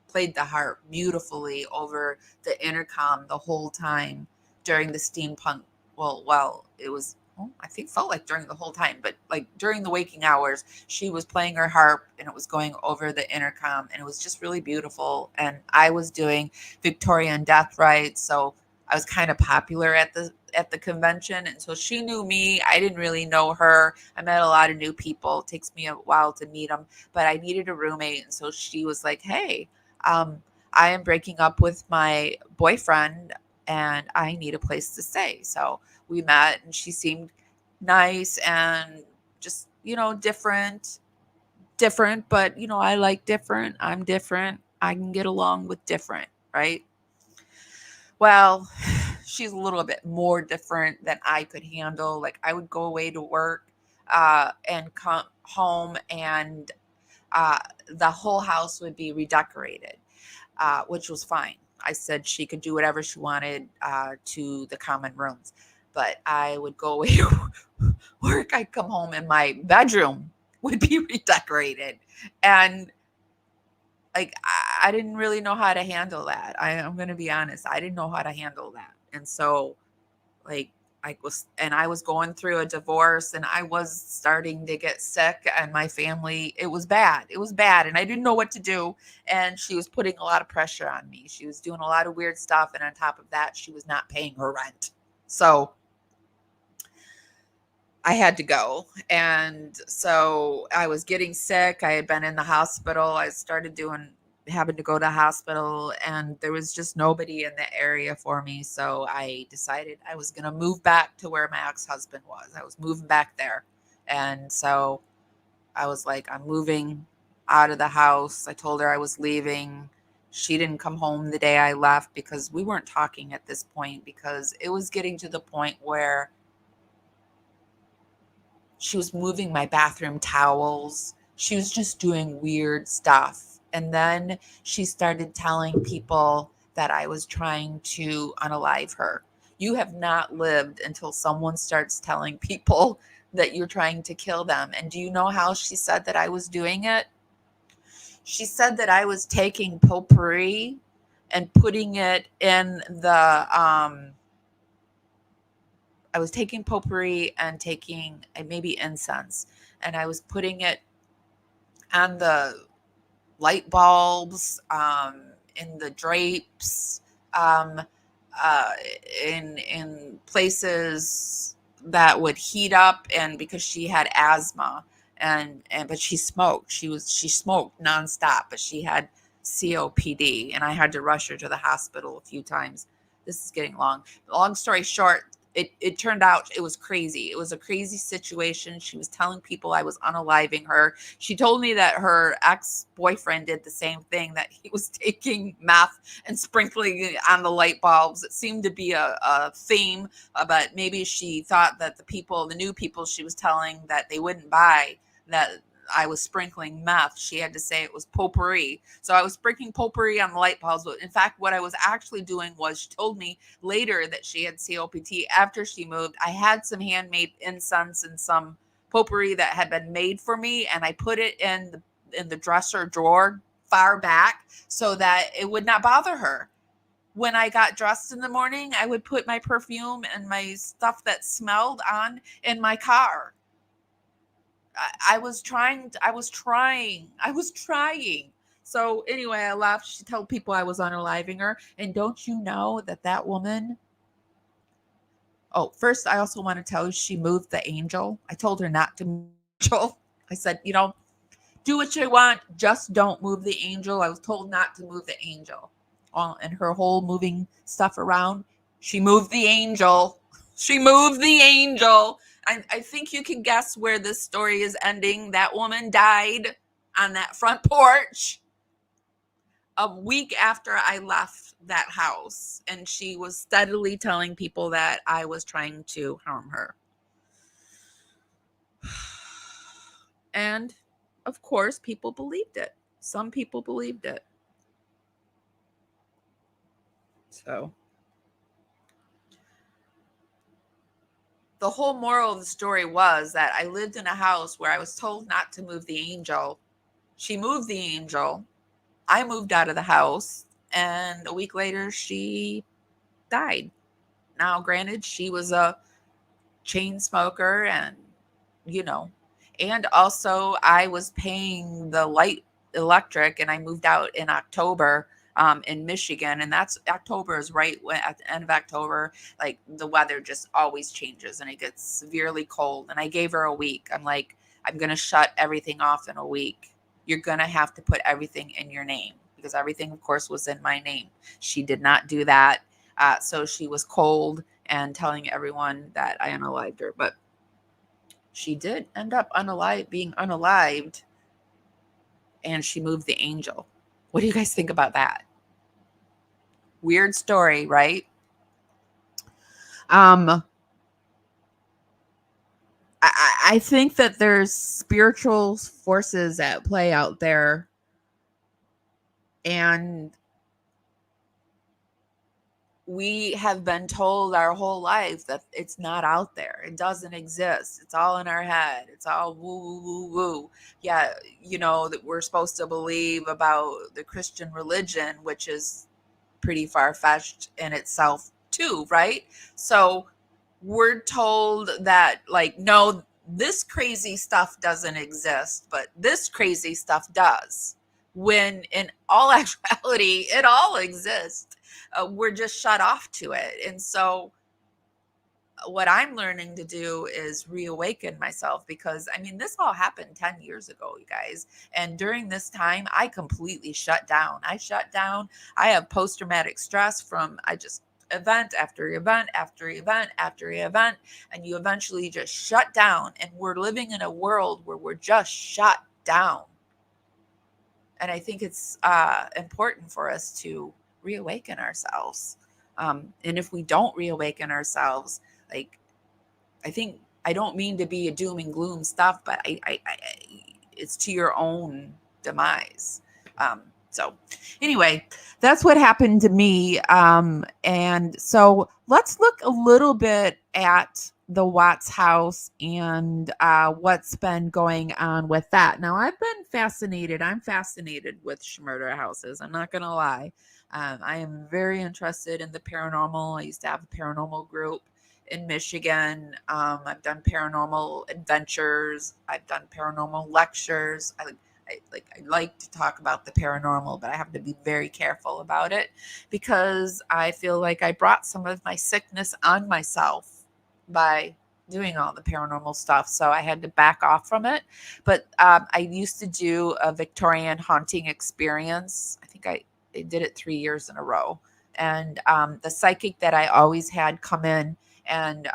played the harp beautifully over the intercom the whole time during the steampunk. Well, it was, I think felt like during the whole time, but like during the waking hours, she was playing her harp and it was going over the intercom and it was just really beautiful. And I was doing Victorian death rites. So I was kind of popular at the convention. And so she knew me. I didn't really know her. I met a lot of new people. It takes me a while to meet them, but I needed a roommate. And so she was like, hey, I am breaking up with my boyfriend and I need a place to stay. So we met and she seemed nice and just, different, but I like different. I'm different. I can get along with different, right? Well, she's a little bit more different than I could handle. Like I would go away to work and come home and uh, the whole house would be redecorated, which was fine. I said she could do whatever she wanted to the common rooms, but I would go away to work. I'd come home and my bedroom would be redecorated. And like, I didn't really know how to handle that. I'm going to be honest. I didn't know how to handle that. And so, like, I was going through a divorce and I was starting to get sick and my family, it was bad. It was bad. And I didn't know what to do. And she was putting a lot of pressure on me. She was doing a lot of weird stuff. And on top of that, she was not paying her rent. So I had to go. And so I was getting sick. I had been in the hospital. I started having to go to the hospital and there was just nobody in the area for me. So I decided I was going to move back to where my ex-husband was. I was moving back there. And so I was like, I'm moving out of the house. I told her I was leaving. She didn't come home the day I left because we weren't talking at this point because it was getting to the point where she was moving my bathroom towels. She was just doing weird stuff. And then she started telling people that I was trying to unalive her. You have not lived until someone starts telling people that you're trying to kill them. And do you know how she said that I was doing it? She said that I was taking potpourri and putting it in I was taking potpourri and taking maybe incense, and I was putting it on the light bulbs, in the drapes, um, uh, in places that would heat up. And because she had asthma, and but she smoked, she smoked nonstop, but she had COPD, and I had to rush her to the hospital a few times. This is getting long. Long story short, it turned out it was crazy. It was a crazy situation. She was telling people I was unaliving her. She told me that her ex-boyfriend did the same thing, that he was taking meth and sprinkling it on the light bulbs. It seemed to be a theme, but maybe she thought that the new people she was telling that they wouldn't buy that I was sprinkling meth. She had to say it was potpourri. So I was sprinkling potpourri on the light bulbs. But in fact, what I was actually doing was, she told me later that she had COPD after she moved. I had some handmade incense and some potpourri that had been made for me, and I put it in the dresser drawer far back so that it would not bother her. When I got dressed in the morning, I would put my perfume and my stuff that smelled on in my car. I was trying. So anyway, I left. She told people I was unaliving her. And don't you know that woman? Oh, first, I also want to tell you she moved the angel. I told her not to move the angel. I said, do what you want, just don't move the angel. I was told not to move the angel. And her whole moving stuff around, she moved the angel. She moved the angel. I think you can guess where this story is ending. That woman died on that front porch a week after I left that house. And she was steadily telling people that I was trying to harm her. And of course, people believed it. Some people believed it. So the whole moral of the story was that I lived in a house where I was told not to move the angel. She moved the angel. I moved out of the house. And a week later, she died. Now, granted, she was a chain smoker you know, and also I was paying the electric, and I moved out in October in Michigan. And that's October is right at the end of October, like the weather just always changes and it gets severely cold. And I gave her a week. I'm like, I'm going to shut everything off in a week. You're going to have to put everything in your name because everything, of course, was in my name. She did not do that. So she was cold and telling everyone that I unalived her. But she did end up being unalived, and she moved the angel. What do you guys think about that? Weird story, right? I think that there's spiritual forces at play out there, and we have been told our whole life that it's not out there. It doesn't exist. It's all in our head. It's all woo, woo, woo, woo. Yeah, that we're supposed to believe about the Christian religion, which is pretty far-fetched in itself too, right? So we're told that, like, no, this crazy stuff doesn't exist, but this crazy stuff does, when in all actuality it all exists. We're just shut off to it. And so what I'm learning to do is reawaken myself, because this all happened 10 years ago, you guys. And during this time, I completely shut down. I have post-traumatic stress from event after event after event after event. And you eventually just shut down. And we're living in a world where we're just shut down. And I think it's important for us to reawaken ourselves. And if we don't reawaken ourselves, like, I don't mean to be a doom and gloom stuff, but I it's to your own demise. So anyway, that's what happened to me. And so let's look a little bit at the Watts house and what's been going on with that. Now, I've been fascinated. I'm fascinated with murder houses. I'm not going to lie. I am very interested in the paranormal. I used to have a paranormal group in Michigan. I've done paranormal adventures. I've done paranormal lectures. I like to talk about the paranormal, but I have to be very careful about it, because I feel like I brought some of my sickness on myself by doing all the paranormal stuff. So I had to back off from it. But I used to do a Victorian haunting experience. I think I did it 3 years in a row. And the psychic that I always had come in and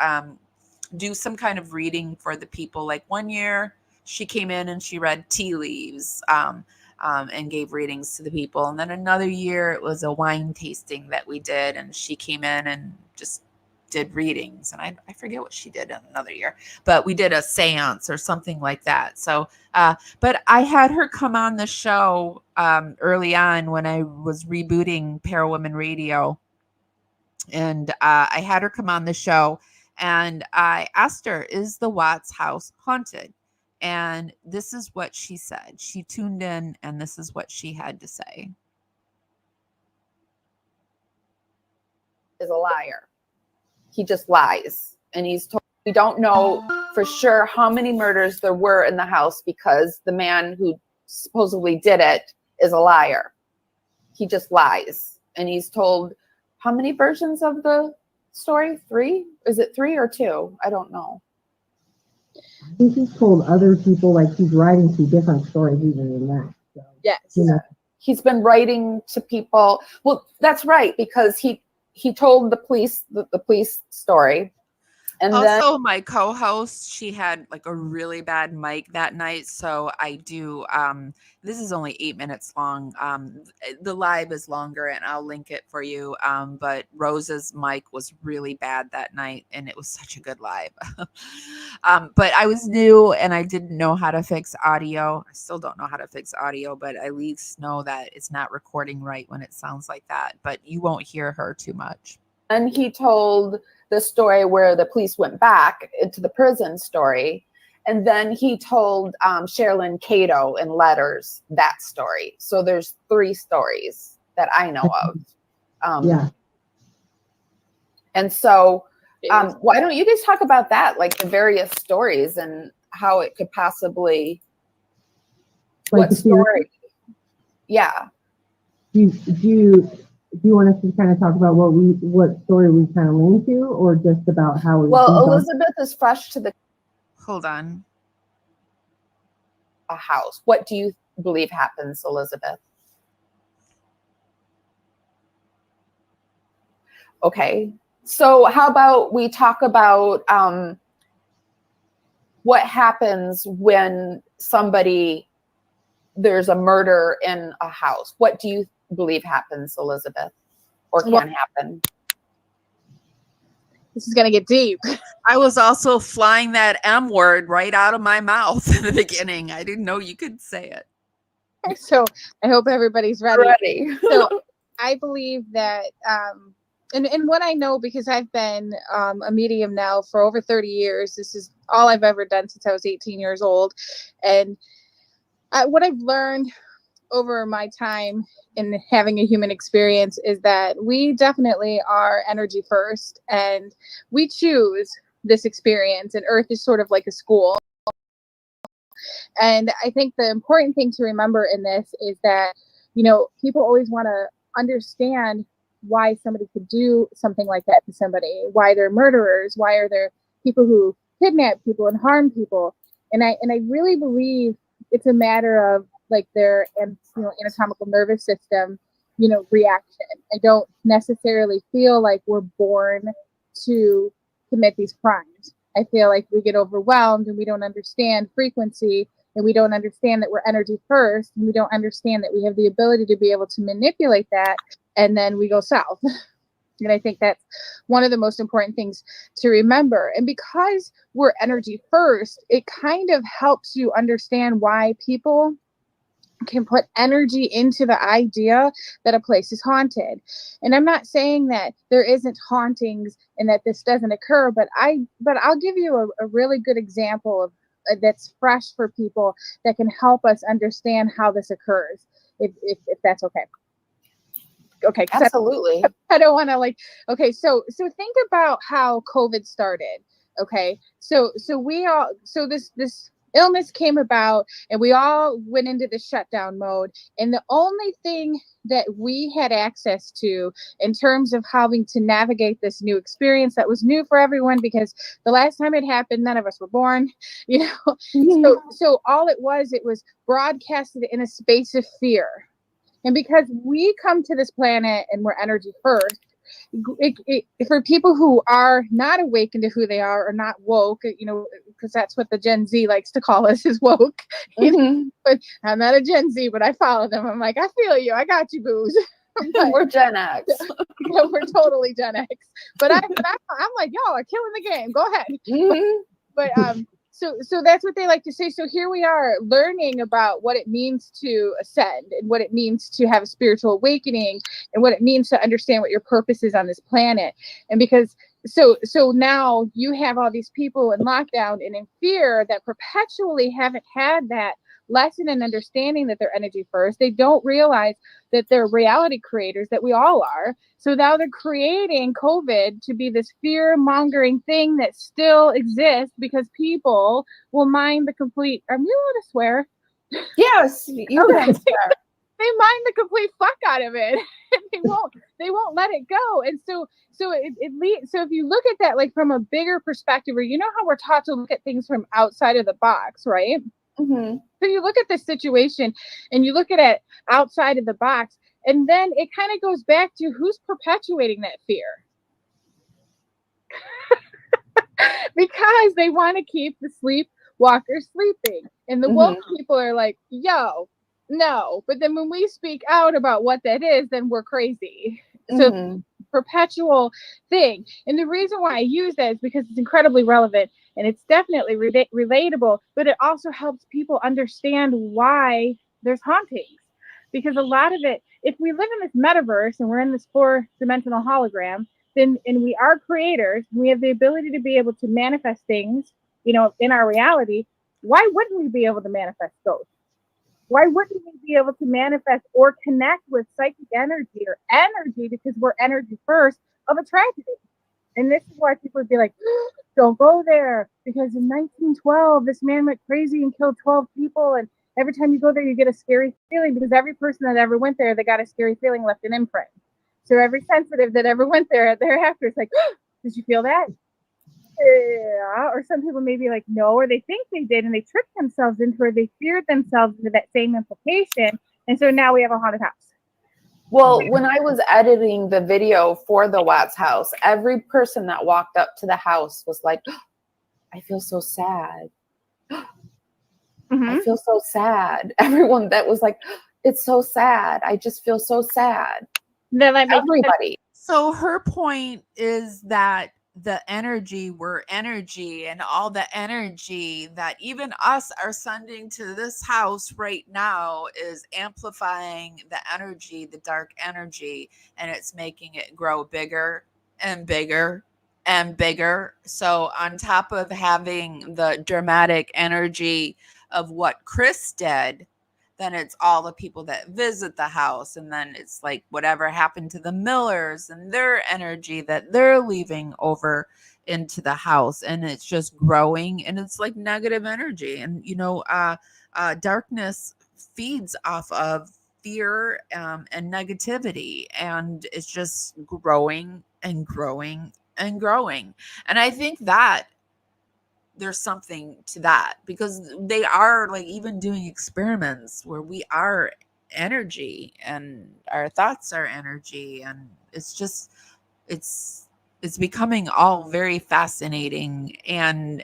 do some kind of reading for the people. Like one year, she came in and she read tea leaves and gave readings to the people. And then another year, it was a wine tasting that we did, and she came in and just did readings. And I forget what she did in another year, but we did a seance or something like that. So, but I had her come on the show early on when I was rebooting Parawomen Radio. And I had her come on the show, and I asked her, is the Watts house haunted? And this is what she said. She tuned in, and this is what she had to say. Is a liar. He just lies. And we don't know for sure how many murders there were in the house, because the man who supposedly did it is a liar. He just lies. And he's told how many versions of the story? 3? Is it 3 or 2? I don't know. I think he's told other people, like he's writing 2 different stories even in that. So, yes. He's been writing to people. Well, that's right, because he told the police the police story. And also, then my co-host, she had like a really bad mic that night. So I do, this is only 8 minutes long. The live is longer, and I'll link it for you. But Rose's mic was really bad that night, and it was such a good live. But I was new and I didn't know how to fix audio. I still don't know how to fix audio, but at least know that it's not recording right when it sounds like that. But you won't hear her too much. And he told the story where the police went back into the prison story. And then he told Sherilyn Cato in letters that story. So there's 3 stories that I know of. Yeah. And so why don't you guys talk about that, like the various stories and how it could possibly, Like what story? Yeah. Do you want us to kind of talk about what story we kind of lean to, or just about how we? Well, Elizabeth is fresh to the Hold on. house. What do you believe happens, Elizabeth? Okay. So how about we talk about what happens when there's a murder in a house? What do you believe happens, Elizabeth, or can happen? This is going to get deep. I was also flying that M word right out of my mouth in the beginning. I didn't know you could say it. So I hope everybody's ready. So I believe that, and what I know, because I've been a medium now for over 30 years, this is all I've ever done since I was 18 years old. And what I've learned over my time in having a human experience is that we definitely are energy first, and we choose this experience, and Earth is sort of like a school. And I think the important thing to remember in this is that, people always want to understand why somebody could do something like that to somebody, why they're murderers, why are there people who kidnap people and harm people. And I really believe it's a matter of like their anatomical nervous system, reaction. I don't necessarily feel like we're born to commit these crimes. I feel like we get overwhelmed and we don't understand frequency, and we don't understand that we're energy first, and we don't understand that we have the ability to be able to manipulate that, and then we go south. And I think that's one of the most important things to remember. And because we're energy first, it kind of helps you understand why people can put energy into the idea that a place is haunted. And I'm not saying that there isn't hauntings and that this doesn't occur, but I'll give you a really good example of that's fresh for people that can help us understand how this occurs, if that's okay. Okay, absolutely. I don't want to okay, so think about how COVID started. Okay, so this illness came about, and we all went into the shutdown mode, and the only thing that we had access to in terms of having to navigate this new experience that was new for everyone, because the last time it happened, none of us were born, so all it was broadcasted in a space of fear. And because we come to this planet and we're energy first, for people who are not awakened to who they are or not woke, because that's what the Gen Z likes to call us, is woke. But I'm not a Gen Z, but I follow them. I'm like, I feel you. I got you, booze. We're Gen X. We're totally Gen X. But I'm like, y'all are killing the game. Go ahead. But So that's what they like to say. So here we are learning about what it means to ascend, and what it means to have a spiritual awakening, and what it means to understand what your purpose is on this planet. And because so now you have all these people in lockdown and in fear that perpetually haven't had that lesson and understanding that they're energy first. They don't realize that they're reality creators, that we all are. So now they're creating COVID to be this fear-mongering thing that still exists because people will mind the complete... Are you allowed to swear? Yes, you can swear. They mind the complete fuck out of it. They won't let it go. And so it leads. So if you look at that like from a bigger perspective, or how we're taught to look at things from outside of the box, right? Mm-hmm. So you look at this situation and you look at it outside of the box, and then it kind of goes back to who's perpetuating that fear. Because they want to keep the sleepwalkers sleeping. And the woke people are like, yo, no. But then when we speak out about what that is, then we're crazy. So perpetual thing. And the reason why I use that is because it's incredibly relevant, and it's definitely relatable, but it also helps people understand why there's hauntings. Because a lot of it, if we live in this metaverse and we're in this 4-dimensional hologram, then, and we are creators, we have the ability to be able to manifest things, in our reality. Why wouldn't we be able to manifest ghosts? Why wouldn't we be able to manifest or connect with psychic energy or energy, because we're energy first, of a tragedy? And this is why people would be like, don't go there, because in 1912, this man went crazy and killed 12 people. And every time you go there, you get a scary feeling, because every person that ever went there, they got a scary feeling, left an imprint. So every sensitive that ever went there thereafter, it's like, did you feel that? Yeah. Or some people may be like, no, or they think they did, and they tricked themselves into, or they feared themselves into that same implication. And so now we have a haunted house. Well, when I was editing the video for the Watts house, every person that walked up to the house was like, oh, I feel so sad. I feel so sad. Everyone that was like, it's so sad. I just feel so sad. Then like Everybody. So her point is that the energy, we're energy, and all the energy that even us are sending to this house right now is amplifying the energy, the dark energy, and it's making it grow bigger and bigger and bigger. So on top of having the dramatic energy of what Chris did, then it's all the people that visit the house, and then it's like whatever happened to the Millers and their energy that they're leaving over into the house, and it's just growing, and it's like negative energy. And darkness feeds off of fear and negativity, and it's just growing and growing and growing. And I think that there's something to that, because they are like even doing experiments where we are energy and our thoughts are energy, and it's just it's becoming all very fascinating. And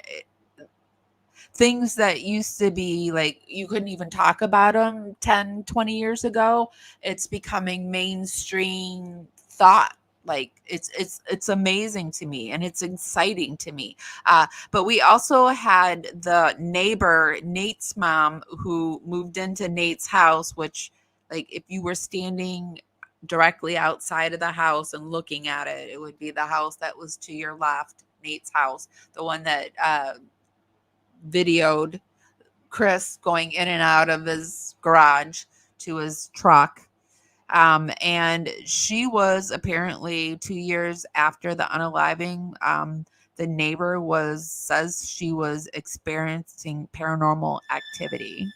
things that used to be like you couldn't even talk about them 10-20 years ago, it's becoming mainstream thought. Like it's amazing to me, and it's exciting to me. But we also had the neighbor, Nate's mom, who moved into Nate's house, which, like, if you were standing directly outside of the house and looking at it, it would be the house that was to your left, Nate's house, the one that videoed Chris going in and out of his garage to his truck. And she was apparently 2 years after the unaliving. The neighbor says she was experiencing paranormal activity.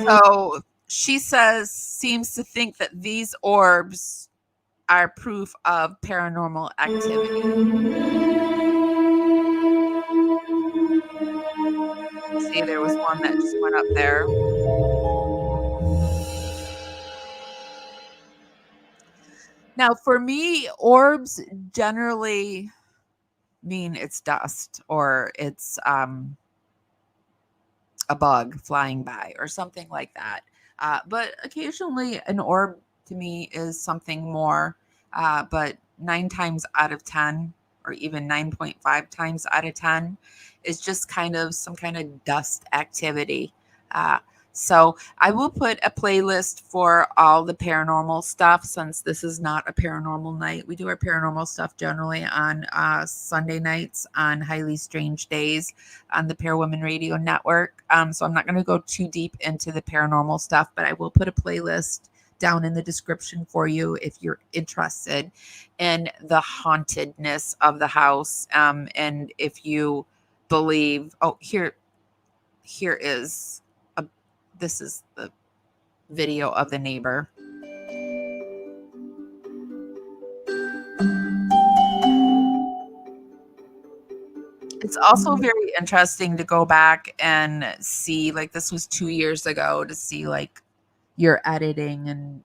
So she seems to think that these orbs are proof of paranormal activity. See, there was one that just went up there. Now, for me, orbs generally mean it's dust, or it's a bug flying by or something like that. But occasionally, an orb to me is something more. But 9 times out of 10, or even 9.5 times out of 10, is just kind of some kind of dust activity. Uh, so I will put a playlist for all the paranormal stuff, since this is not a paranormal night. We do our paranormal stuff generally on Sunday nights on Highly Strange Days on the Para Women Radio Network. So I'm not going to go too deep into the paranormal stuff, but I will put a playlist down in the description for you if you're interested in the hauntedness of the house. And if you believe, here is this is the video of the neighbor. It's also very interesting to go back and see, like, this was 2 years ago, to see like your editing, and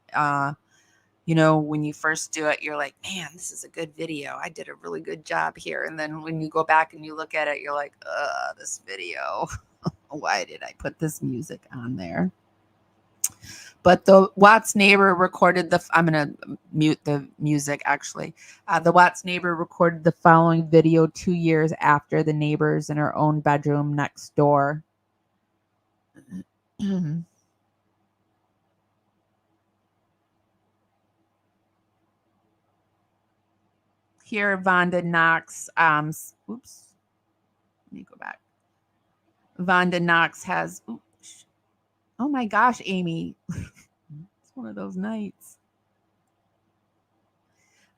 when you first do it, you're like, man, this is a good video, I did a really good job here. And then when you go back and you look at it, you're like, this video, why did I put this music on there? But the Watts neighbor recorded I'm going to mute the music, actually. The Watts neighbor recorded the following video 2 years after the neighbors in her own bedroom next door. Here, Vonda Knox, oops, let me go back. Vonda Knox has, oh my gosh, Amy. It's one of those nights.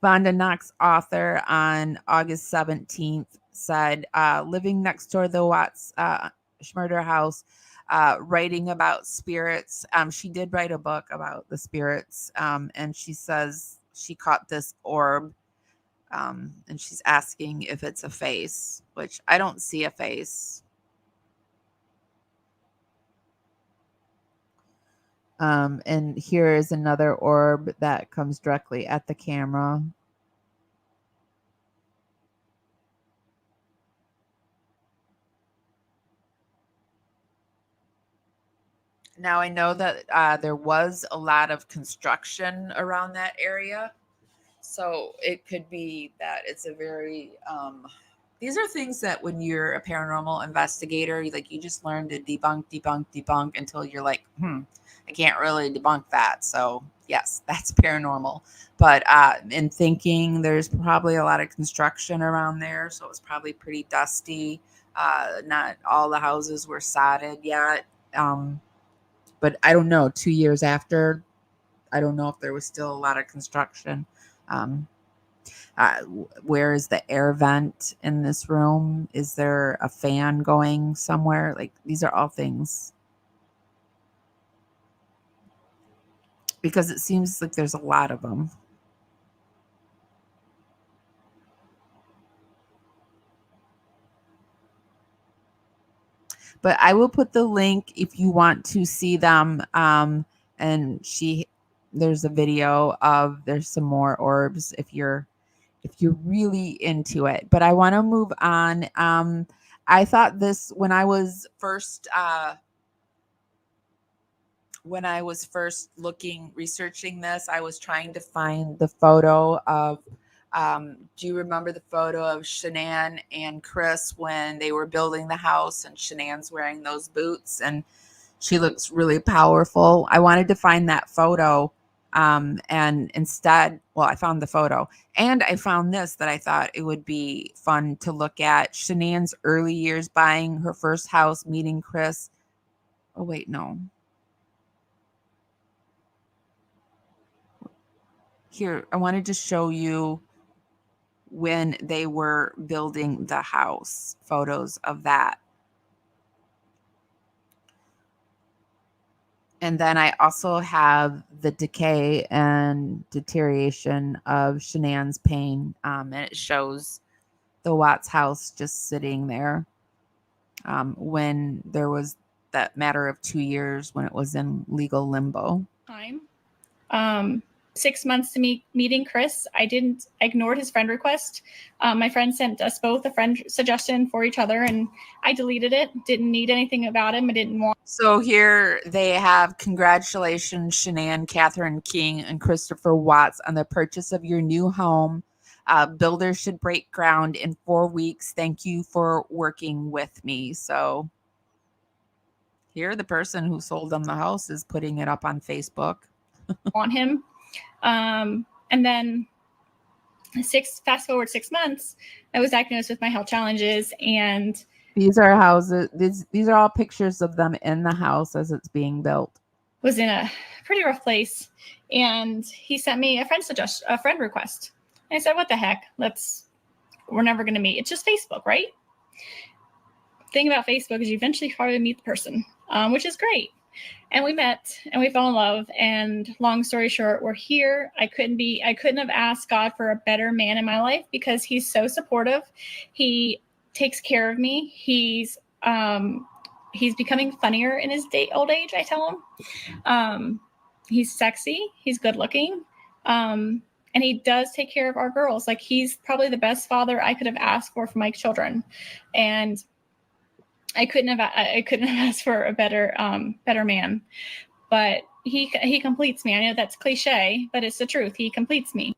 Vonda Knox, author, on August 17th, said, living next door to the Watts Schmurder house, writing about spirits. She did write a book about the spirits, and she says she caught this orb And she's asking if it's a face, which I don't see a face. And here is another orb that comes directly at the camera. Now I know that there was a lot of construction around that area. So it could be that it's a very these are things that when you're a paranormal investigator, you just learn to debunk until you're like, I can't really debunk that. So yes, that's paranormal. But in thinking, there's probably a lot of construction around there, so it's probably pretty dusty. Not all the houses were sodded yet. But I don't know. 2 years after, I don't know if there was still a lot of construction. Um, where is the air vent in this room? Is there a fan going somewhere? Like, these are all things, because it seems like there's a lot of them. But I will put the link if you want to see them. And there's a video of, there's some more orbs if you're really into it. But I want to move on. I thought this when I was first researching this, I was trying to find the photo of, do you remember the photo of Shanann and Chris when they were building the house and Shanann's wearing those boots and she looks really powerful? I wanted to find that photo. And instead, well, I found the photo and I found this that I thought it would be fun to look at. Shanann's early years buying her first house, meeting Chris. Oh, wait, no. Here, I wanted to show you when they were building the house, photos of that. And then I also have the decay and deterioration of Shanann's pain. And it shows the Watts house just sitting there when there was that matter of 2 years when it was in legal limbo. Time. 6 months to meeting Chris. I ignored his friend request. My friend sent us both a friend suggestion for each other and I deleted it. Didn't need anything about him. I didn't want. So here they have, congratulations, Shanann, Catherine King, and Christopher Watts on the purchase of your new home. Builders should break ground in 4 weeks. Thank you for working with me. So here the person who sold them the house is putting it up on Facebook. Want him. And then fast forward 6 months, I was diagnosed with my health challenges, and these are houses. These are all pictures of them in the house as it's being built. Was in a pretty rough place, and he sent me a friend request. And I said, "What the heck? We're never going to meet. It's just Facebook, right?" Thing about Facebook is you eventually probably meet the person, which is great. And we met and we fell in love. And long story short, we're here. I couldn't have asked God for a better man in my life because he's so supportive. He takes care of me. He's becoming funnier in his old age, I tell him. He's sexy. He's good looking. And he does take care of our girls. Like, he's probably the best father I could have asked for my children. And I couldn't have asked for a better man, but he completes me. I know that's cliche, but it's the truth. He completes me.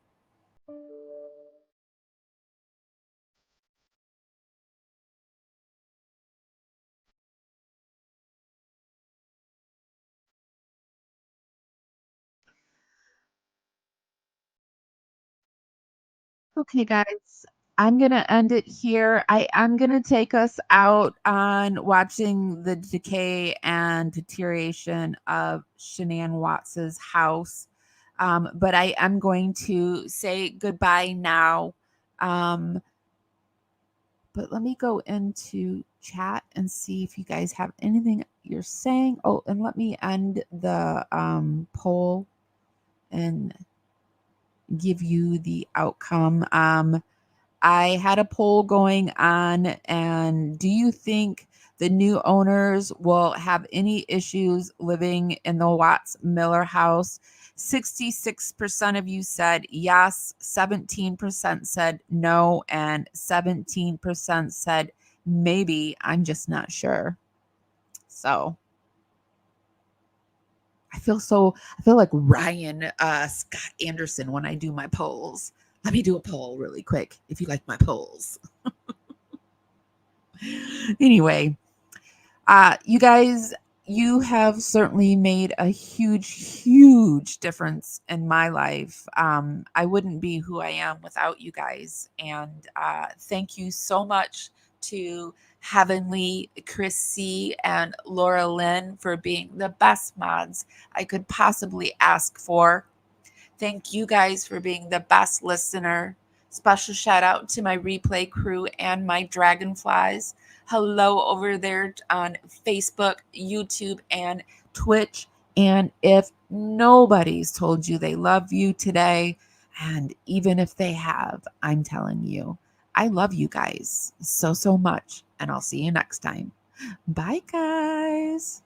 Okay, guys, I'm going to end it here. I'm going to take us out on watching the decay and deterioration of Shanann Watts's house. But I am going to say goodbye now. But let me go into chat and see if you guys have anything you're saying. Oh, and let me end the poll and give you the outcome. I had a poll going on, and do you think the new owners will have any issues living in the Watts Miller house? 66% of you said yes, 17% said no, and 17% said maybe. I'm just not sure. So I feel like Ryan Scott Anderson when I do my polls. Let me do a poll really quick if you like my polls. Anyway, you guys, you have certainly made a huge difference in my life. I wouldn't be who I am without you guys. And thank you so much to Heavenly, Chris C, and Laura Lynn for being the best mods I could possibly ask for. Thank you guys for being the best listener. Special shout out to my replay crew and my dragonflies. Hello over there on Facebook, YouTube, and Twitch. And if nobody's told you they love you today, and even if they have, I'm telling you, I love you guys so much. And I'll see you next time. Bye, guys.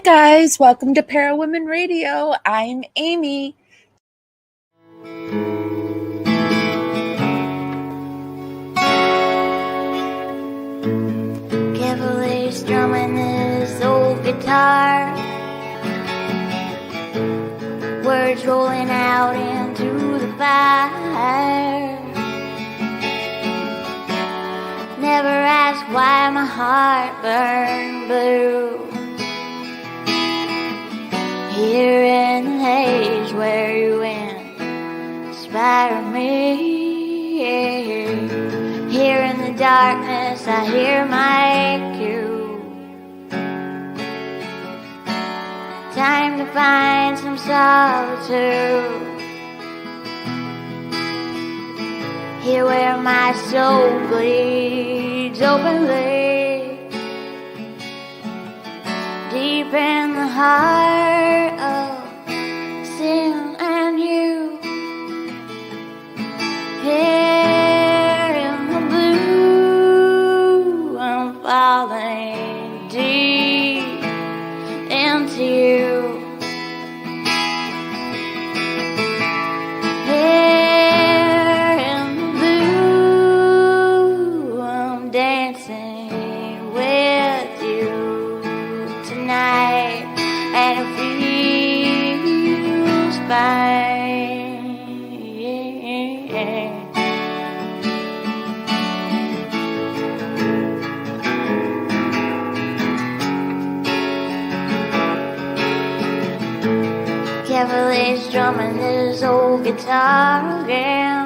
guys, welcome to Para Women Radio. I'm Amy. Carefully strumming this old guitar, words rolling out into the fire. Never ask why my heart burned blue. Here in the haze where you inspire me. Here in the darkness I hear my cue. Time to find some solitude. Here where my soul bleeds openly, deep in the heart of sin and you. Here in the blue, I'm falling deep into you. Here in the blue, I'm dancing with you tonight, and it feels fine. Carefully strumming this old guitar again.